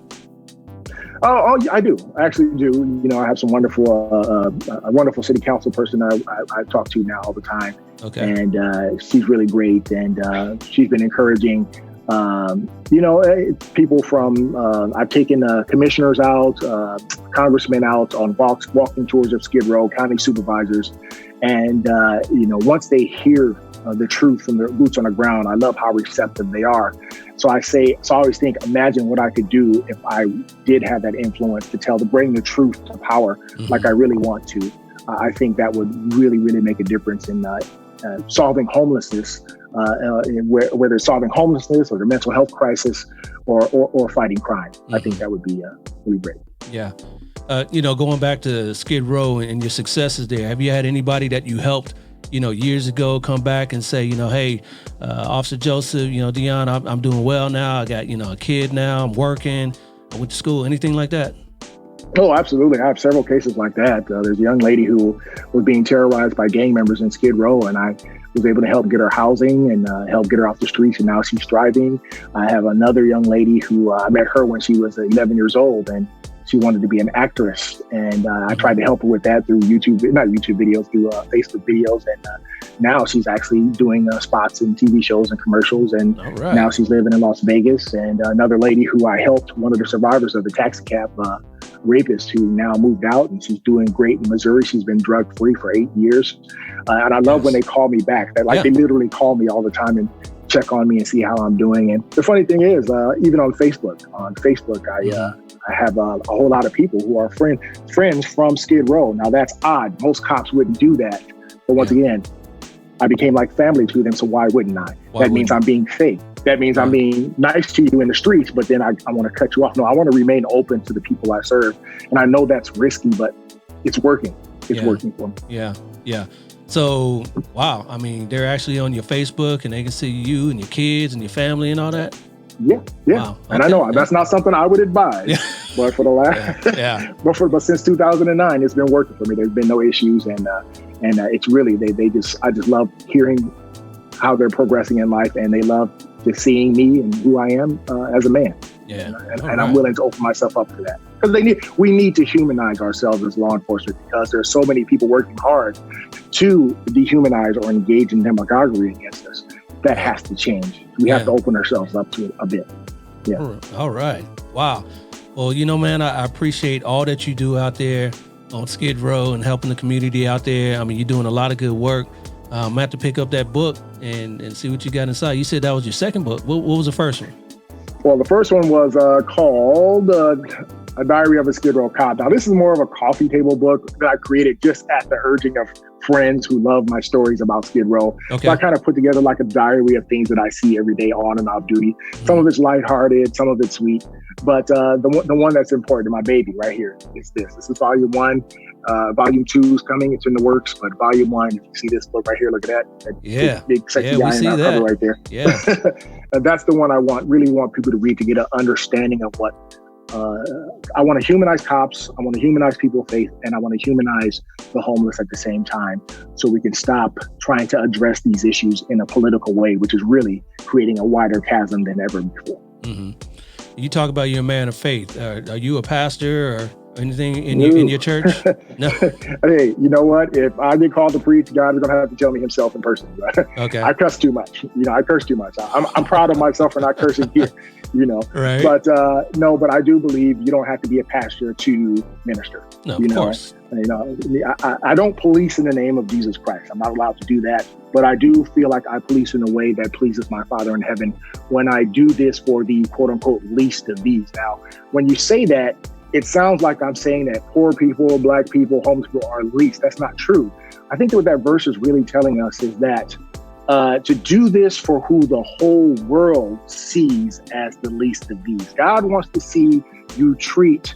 Oh, I do. I actually do. I have some a wonderful city council person I talk to now all the time. Okay. And she's really great. And she's been encouraging, people from, I've taken commissioners out, congressmen out on walking tours of Skid Row, county supervisors. And, once they hear the truth from their boots on the ground, I love how receptive they are. So I always think, imagine what I could do if I did have that influence to bring the truth to power, like I really want to. I think that would really, really make a difference in solving homelessness, whether it's solving homelessness or the mental health crisis or fighting crime. I think that would be really great. Yeah. Going back to Skid Row and your successes there, have you had anybody that you helped years ago come back and say, hey, Officer Joseph, Deon, I'm doing well now. I got, a kid now. I'm working. I went to school. Anything like that? Oh, absolutely. I have several cases like that. There's a young lady who was being terrorized by gang members in Skid Row, and I was able to help get her housing and help get her off the streets, and now she's thriving. I have another young lady who I met her when she was 11 years old, and she wanted to be an actress, and I tried to help her with that through through Facebook videos, and now she's actually doing spots in TV shows and commercials, and now she's living in Las Vegas. And another lady who I helped, one of the survivors of the taxi cab rapist, who now moved out, and she's doing great in Missouri. She's been drug-free for 8 years, and I love when they call me back. They literally call me all the time and check on me and see how I'm doing. And the funny thing is, even on Facebook, I have a whole lot of people who are friends from Skid Row. Now that's odd. Most cops wouldn't do that. But once again, I became like family to them. So why wouldn't I? That means I'm being fake. That means I'm being nice to you in the streets, but then I want to cut you off. No, I want to remain open to the people I serve. And I know that's risky, but it's working. It's working for me. Yeah. So, wow. I mean, they're actually on your Facebook and they can see you and your kids and your family and all that. Yeah. Wow. And I know that's not something I would advise, but for the last, but since 2009, it's been working for me. There's been no issues, and it's really I just love hearing how they're progressing in life, and they love just seeing me and who I am as a man. Yeah, and I'm willing to open myself up to that, because we need to humanize ourselves as law enforcement, because there's so many people working hard to dehumanize or engage in demagoguery against us. That has to change. We have to open ourselves up to it a bit. Yeah. All right. Wow. Well, man, I appreciate all that you do out there on Skid Row and helping the community out there. I mean, you're doing a lot of good work. I'm gonna have to pick up that book and see what you got inside. You said that was your second book. What was the first one? Well, the first one was called A Diary of a Skid Row Cop. Now, this is more of a coffee table book that I created just at the urging of friends who love my stories about Skid Row. Okay. So I kind of put together like a diary of things that I see every day on and off duty. Some of it's lighthearted, some of it's sweet. But the one that's important to my baby right here is this. This is volume 1. Volume 2 is coming. It's in the works. But volume 1, if you see this book right here, look at that. Big sexy guy in our cover right there. Yeah. That's the one I really want people to read to get an understanding of what I want to humanize cops. I want to humanize people of faith, and I want to humanize the homeless at the same time, so we can stop trying to address these issues in a political way, which is really creating a wider chasm than ever before. Mm-hmm. You talk about you're a man of faith. Are you a pastor or anything in your church? No. Hey, you know what? If I get called to preach, God is going to have to tell me himself in person. Okay. I cuss too much. I curse too much. I'm proud of myself for not cursing here. Right. But no, but I do believe you don't have to be a pastor to minister. No, of course. I don't police in the name of Jesus Christ. I'm not allowed to do that. But I do feel like I police in a way that pleases my Father in heaven when I do this for the quote unquote least of these. Now, when you say that, it sounds like I'm saying that poor people, Black people, homeless people are least. That's not true. I think what that verse is really telling us is that to do this for who the whole world sees as the least of these. God wants to see you treat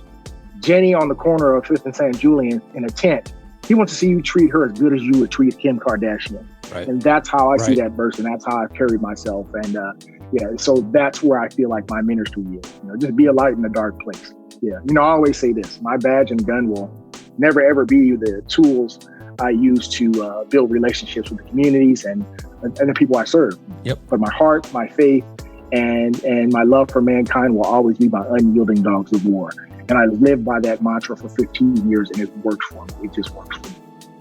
Jenny on the corner of 5th and St. Julian in a tent. He wants to see you treat her as good as you would treat Kim Kardashian. Right. And that's how I see that verse, and that's how I've carried myself. And so that's where I feel like my ministry is. Just be a light in a dark place. Yeah. I always say this, my badge and gun will never, ever be the tools I use to build relationships with the communities and the people I serve. Yep. But my heart, my faith, and my love for mankind will always be my unyielding dogs of war. And I lived by that mantra for 15 years, and it works for me. It just works for me.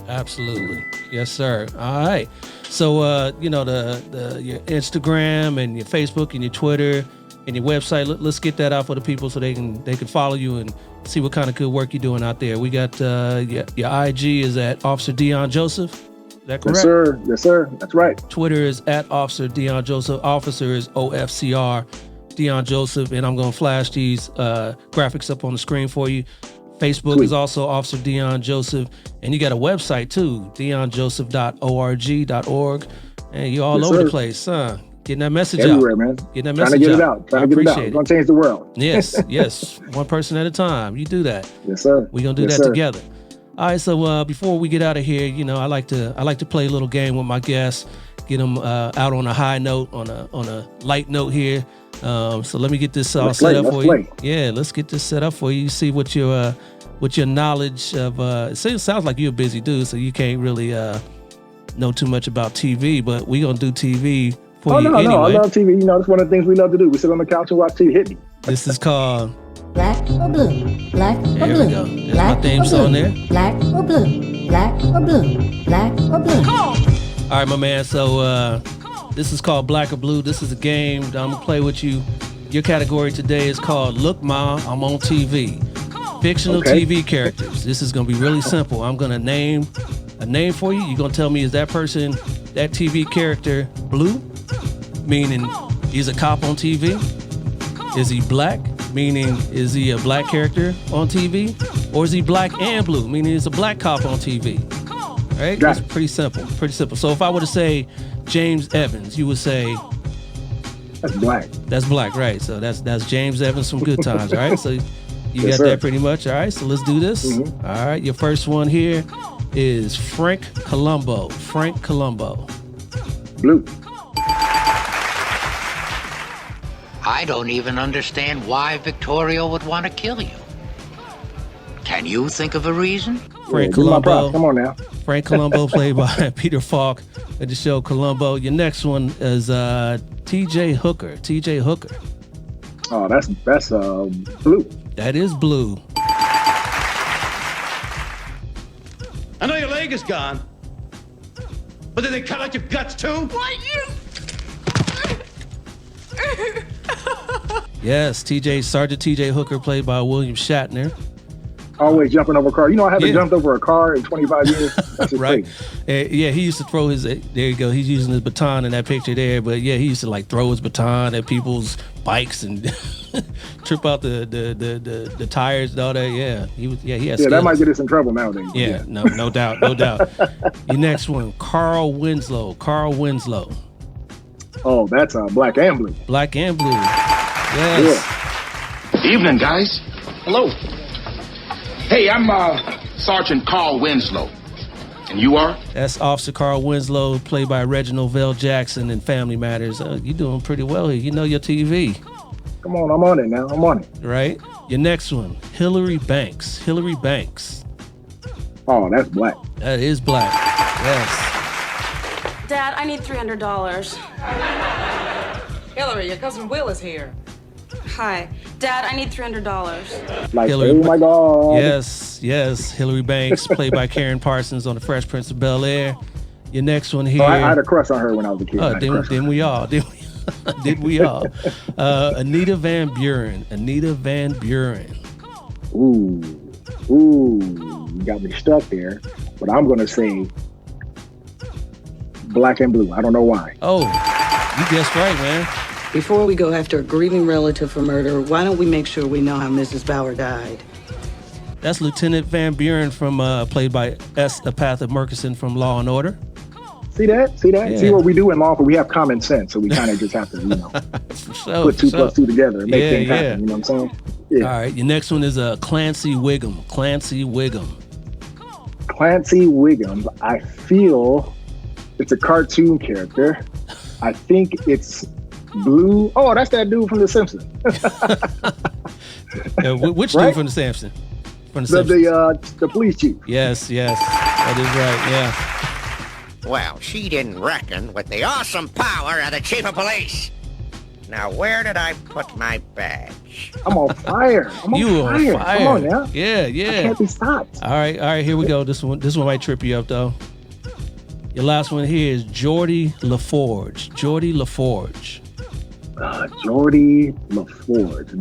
Absolutely. Yes, sir. All right. So, your Instagram and your Facebook and your Twitter and your website, let's get that out for the people so they can follow you and see what kind of good work you're doing out there. We got your IG is at Officer Deon Joseph. Is that correct? Yes, sir. Yes, sir. That's right. Twitter is at Officer Deon Joseph. Officer is OFCR Deon Joseph. And I'm going to flash these graphics up on the screen for you. Facebook is also Officer Deon Joseph. And you got a website too, deonjoseph.org. And you're all over the place, huh? Getting that message everywhere, out. Man. Getting that message out. Trying to get it out. We're going to change the world. Yes. One person at a time. You do that. Yes, sir. We're going to do that together. All right. So before we get out of here, I like to play a little game with my guests, get them out on a high note, on a light note here. So let me get this all set up for you. Yeah, let's get this set up for you. See what your knowledge of. It sounds like you're a busy dude, so you can't really know too much about TV. But we're gonna do TV for you anyway. No, I love TV. That's one of the things we love to do. We sit on the couch and watch TV. Hit me. This is called Black or Blue. Black or There Blue. we go. There's Black my theme or song blue. there. Black or Blue. Black or Blue. Black or Blue. All right, my man. So this is called Black or Blue. This is a game that I'm gonna play with you. Your category today is called Look Ma, I'm on TV. Fictional TV characters. This is gonna be really simple. I'm gonna name a name for you. You're gonna tell me, is that person, that TV character, blue? Meaning he's a cop on TV? Is he black? Meaning is he a black character on TV? Or is he black and blue? Meaning he's a black cop on TV. All right? That's pretty simple. So if I were to say James Evans, you would say that's black. That's black, right? So that's James Evans from Good Times, all right? So you got that pretty much, all right? So let's do this. Mm-hmm. All right, your first one here is Frank Columbo. Frank Columbo. Blue. I don't even understand why Victoria would want to kill you. Can you think of a reason? Frank Columbo. Come on now. Frank Columbo, played by Peter Falk at the show Columbo. Your next one is T.J. Hooker. T.J. Hooker. Oh, that's blue. That is blue. I know your leg is gone, but did they cut out your guts too? Why you? Yes, Sergeant T.J. Hooker, played by William Shatner. Always jumping over a car. You know, I haven't Yeah. jumped over a car in 25 years. That's just Right. crazy. Yeah, he used to throw his, there you go, he's using his baton in that picture there, but yeah, he used to like throw his baton at people's bikes and trip out the tires and all that. Yeah, he has Yeah, skills. that might get us in trouble nowadays. Yeah, no doubt. Your next one, Carl Winslow. Oh, that's Black and Blue. Black and Blue. Yes. Evening, guys. Hello. Hey, I'm Sergeant Carl Winslow. And you are? That's Officer Carl Winslow, played by Reginald Vell Jackson in Family Matters. You're doing pretty well here. You know your TV. Come on, I'm on it now. I'm on it. Right? Your next one, Hillary Banks. Oh, that's Black. That is Black. Yes. Dad, I need $300. Hillary, your cousin Will is here. Hi. Dad, I need $300. Like, Hillary- oh my God. Yes. Hillary Banks, played by Karen Parsons on The Fresh Prince of Bel-Air. Your next one here. Oh, I had a crush on her when I was a kid. I had a crush on Then her. we all. Did we all? Anita Van Buren. Ooh, you got me stuck there. But I'm going to say Black and Blue. I don't know why. Oh, you guessed right, man. Before we go after a grieving relative for murder, why don't we make sure we know how Mrs. Bauer died? That's Lieutenant Van Buren from played by S. Apatha Murkison from Law and Order. See that? Yeah. See what we do in law, but we have common sense, so we kind of just have to, put 2 plus 2 together and make things happen. You know what I'm saying? Yeah. All right, your next one is Clancy Wiggum. Clancy Wiggum, I feel it's a cartoon character. I think it's Blue. Oh, that's that dude from The Simpsons. Which Right? dude from The Simpsons? From The Simpsons. The police chief. Yes, that is right. Yeah. Well, she didn't reckon with the awesome power of the chief of police. Now, where did I put my badge? I'm on fire. You on fire. Come on now. Yeah. I can't be stopped. All right, here we go. This one might trip you up though. Your last one here is Geordie LaForge. Geordie LaForge.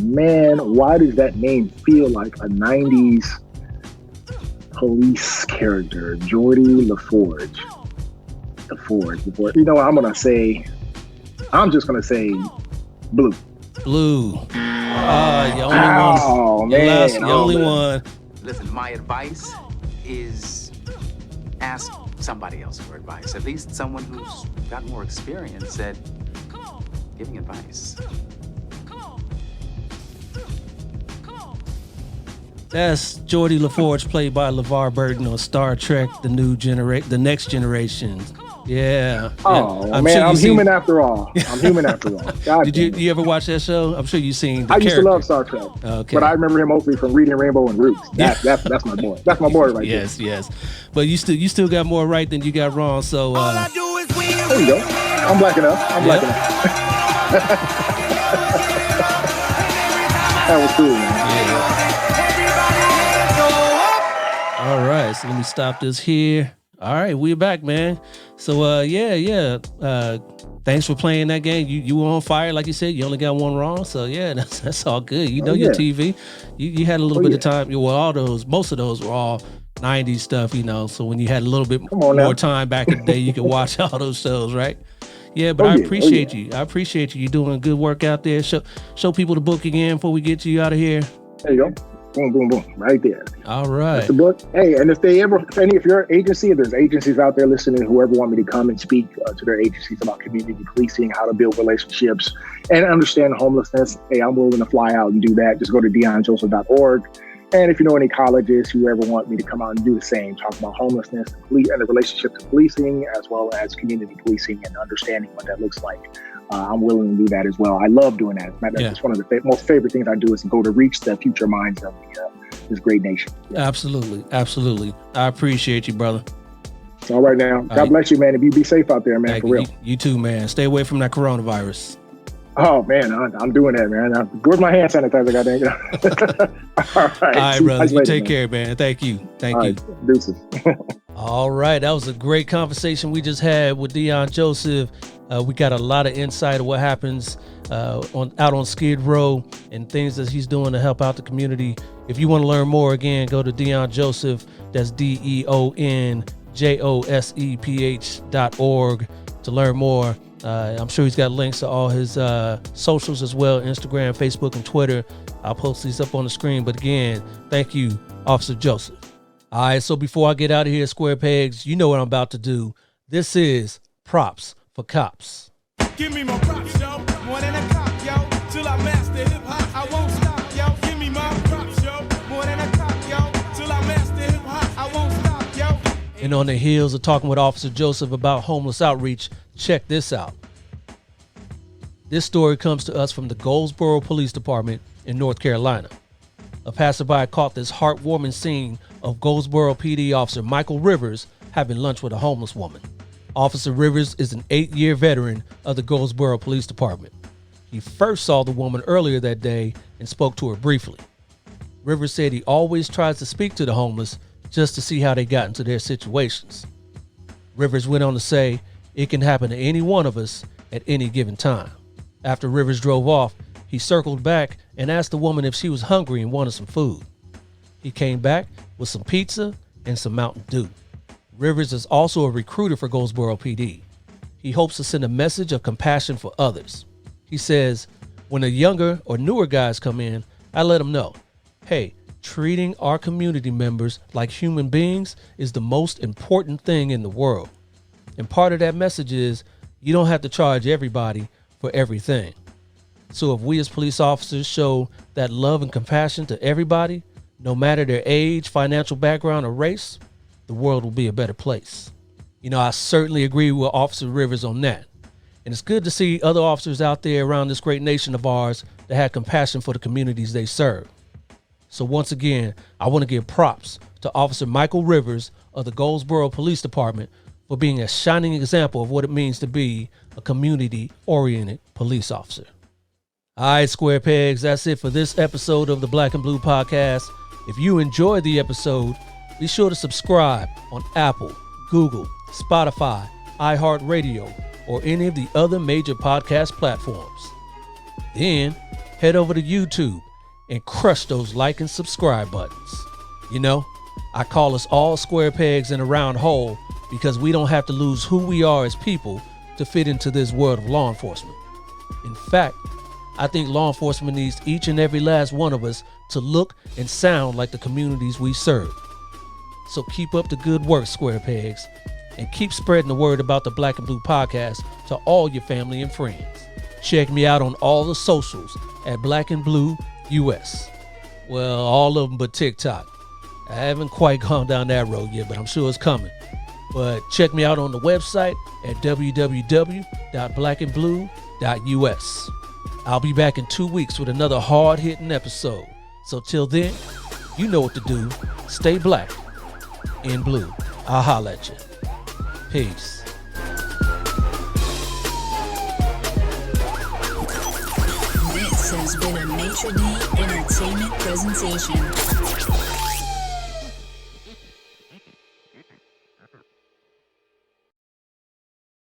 Man, why does that name feel like a 90s police character? Geordie LaForge. You know what? I'm just gonna say Blue. Blue. Your only Oh, one. man. Your only one. Listen, my advice is ask somebody else for advice. At least someone who's got more experience at giving advice. That's Geordie LaForge, played by LeVar Burton on Star Trek: The Next Generation. Yeah. Oh I'm man, sure I'm you've human seen- after all. God Did damn it. you ever watch that show? I'm sure you've seen. The I used to character. love Star Trek, Okay. but I remember him mostly from Reading Rainbow and Roots. That's my boy. That's my boy right Yes. But you still got more right than you got wrong. So there. There you go. I'm black enough. That was cool, man. All right, so let me stop this here. All right, we're back, man. So thanks for playing that game. You were on fire, like you said. You only got one wrong, so yeah, that's all good. You know your TV. You had a little bit of time. Well, most of those were all 90s stuff, So when you had a little bit more time back in the day, you could watch all those shows, right? Yeah, but I appreciate you. I appreciate you. You're doing good work out there. Show people the book again before we get you out of here. There you go. Boom, boom, boom. Right there. All right. That's the book. Hey, and if your agency, if there's agencies out there listening, whoever want me to come and speak to their agencies about community policing, how to build relationships and understand homelessness, hey, I'm willing to fly out and do that. Just go to deonjoseph.org. And if you know any colleges, whoever want me to come out and do the same, talk about homelessness and the relationship to policing, as well as community policing and understanding what that looks like. I'm willing to do that as well. I love doing that. That's one of the most favorite things I do is go to reach the future minds of this great nation. Absolutely. I appreciate you, brother. All right now. God bless you, man. And you be safe out there, man, for real. You too, man. Stay away from that coronavirus. Oh, man, I'm doing that, man. Where's my hand sanitizer, goddamn? All right, brother. You take care, man. Thank you. Thank you. Deuces. All right. That was a great conversation we just had with Deon Joseph. We got a lot of insight of what happens out on Skid Row and things that he's doing to help out the community If you want to learn more, again, go to Deon Joseph. That's DeonJoseph.org to learn more. I'm sure he's got links to all his socials as well, Instagram, Facebook, and Twitter. I'll post these up on the screen. But again, thank you, Officer Joseph. All right, so before I get out of here, Square Pegs, you know what I'm about to do. This is Props for Cops. Give me my props, yo. More than a cop, yo. Till I master hip-hop, I won't stop, yo. Give me my props, yo. More than a cop, yo. Till I master hip-hop, I won't stop, yo. And on the heels of talking with Officer Joseph about homeless outreach, check this out. This story comes to us from the Goldsboro Police Department in North Carolina. A passerby caught this heartwarming scene of Goldsboro PD Officer Michael Rivers having lunch with a homeless woman. Officer Rivers is an 8-year veteran of the Goldsboro Police Department. He first saw the woman earlier that day and spoke to her briefly. Rivers said he always tries to speak to the homeless just to see how they got into their situations. Rivers went on to say, it can happen to any one of us at any given time. After Rivers drove off, he circled back and asked the woman if she was hungry and wanted some food. He came back with some pizza and some Mountain Dew. Rivers is also a recruiter for Goldsboro PD. He hopes to send a message of compassion for others. He says, when the younger or newer guys come in, I let them know, hey, treating our community members like human beings is the most important thing in the world. And part of that message is you don't have to charge everybody for everything. So if we as police officers show that love and compassion to everybody, no matter their age, financial background, or race, the world will be a better place. You know, I certainly agree with Officer Rivers on that. And it's good to see other officers out there around this great nation of ours that have compassion for the communities they serve. So once again, I want to give props to Officer Michael Rivers of the Goldsboro Police Department for being a shining example of what it means to be a community-oriented police officer. All right, Square Pegs, that's it for this episode of the Black and Blue Podcast. If you enjoyed the episode, be sure to subscribe on Apple, Google, Spotify, iHeartRadio, or any of the other major podcast platforms. Then head over to YouTube and crush those like and subscribe buttons. You know, I call us all square pegs in a round hole because we don't have to lose who we are as people to fit into this world of law enforcement. In fact, I think law enforcement needs each and every last one of us to look and sound like the communities we serve. So keep up the good work, Square Pegs, and keep spreading the word about the Black and Blue Podcast to all your family and friends. Check me out on all the socials at Black and Blue US. Well, all of them but TikTok. I haven't quite gone down that road yet, but I'm sure it's coming. But check me out on the website at www.blackandblue.us. I'll be back in 2 weeks with another hard-hitting episode. So till then, you know what to do. Stay black and blue. I'll holla at you. Peace. This has been a Maitre D Entertainment presentation.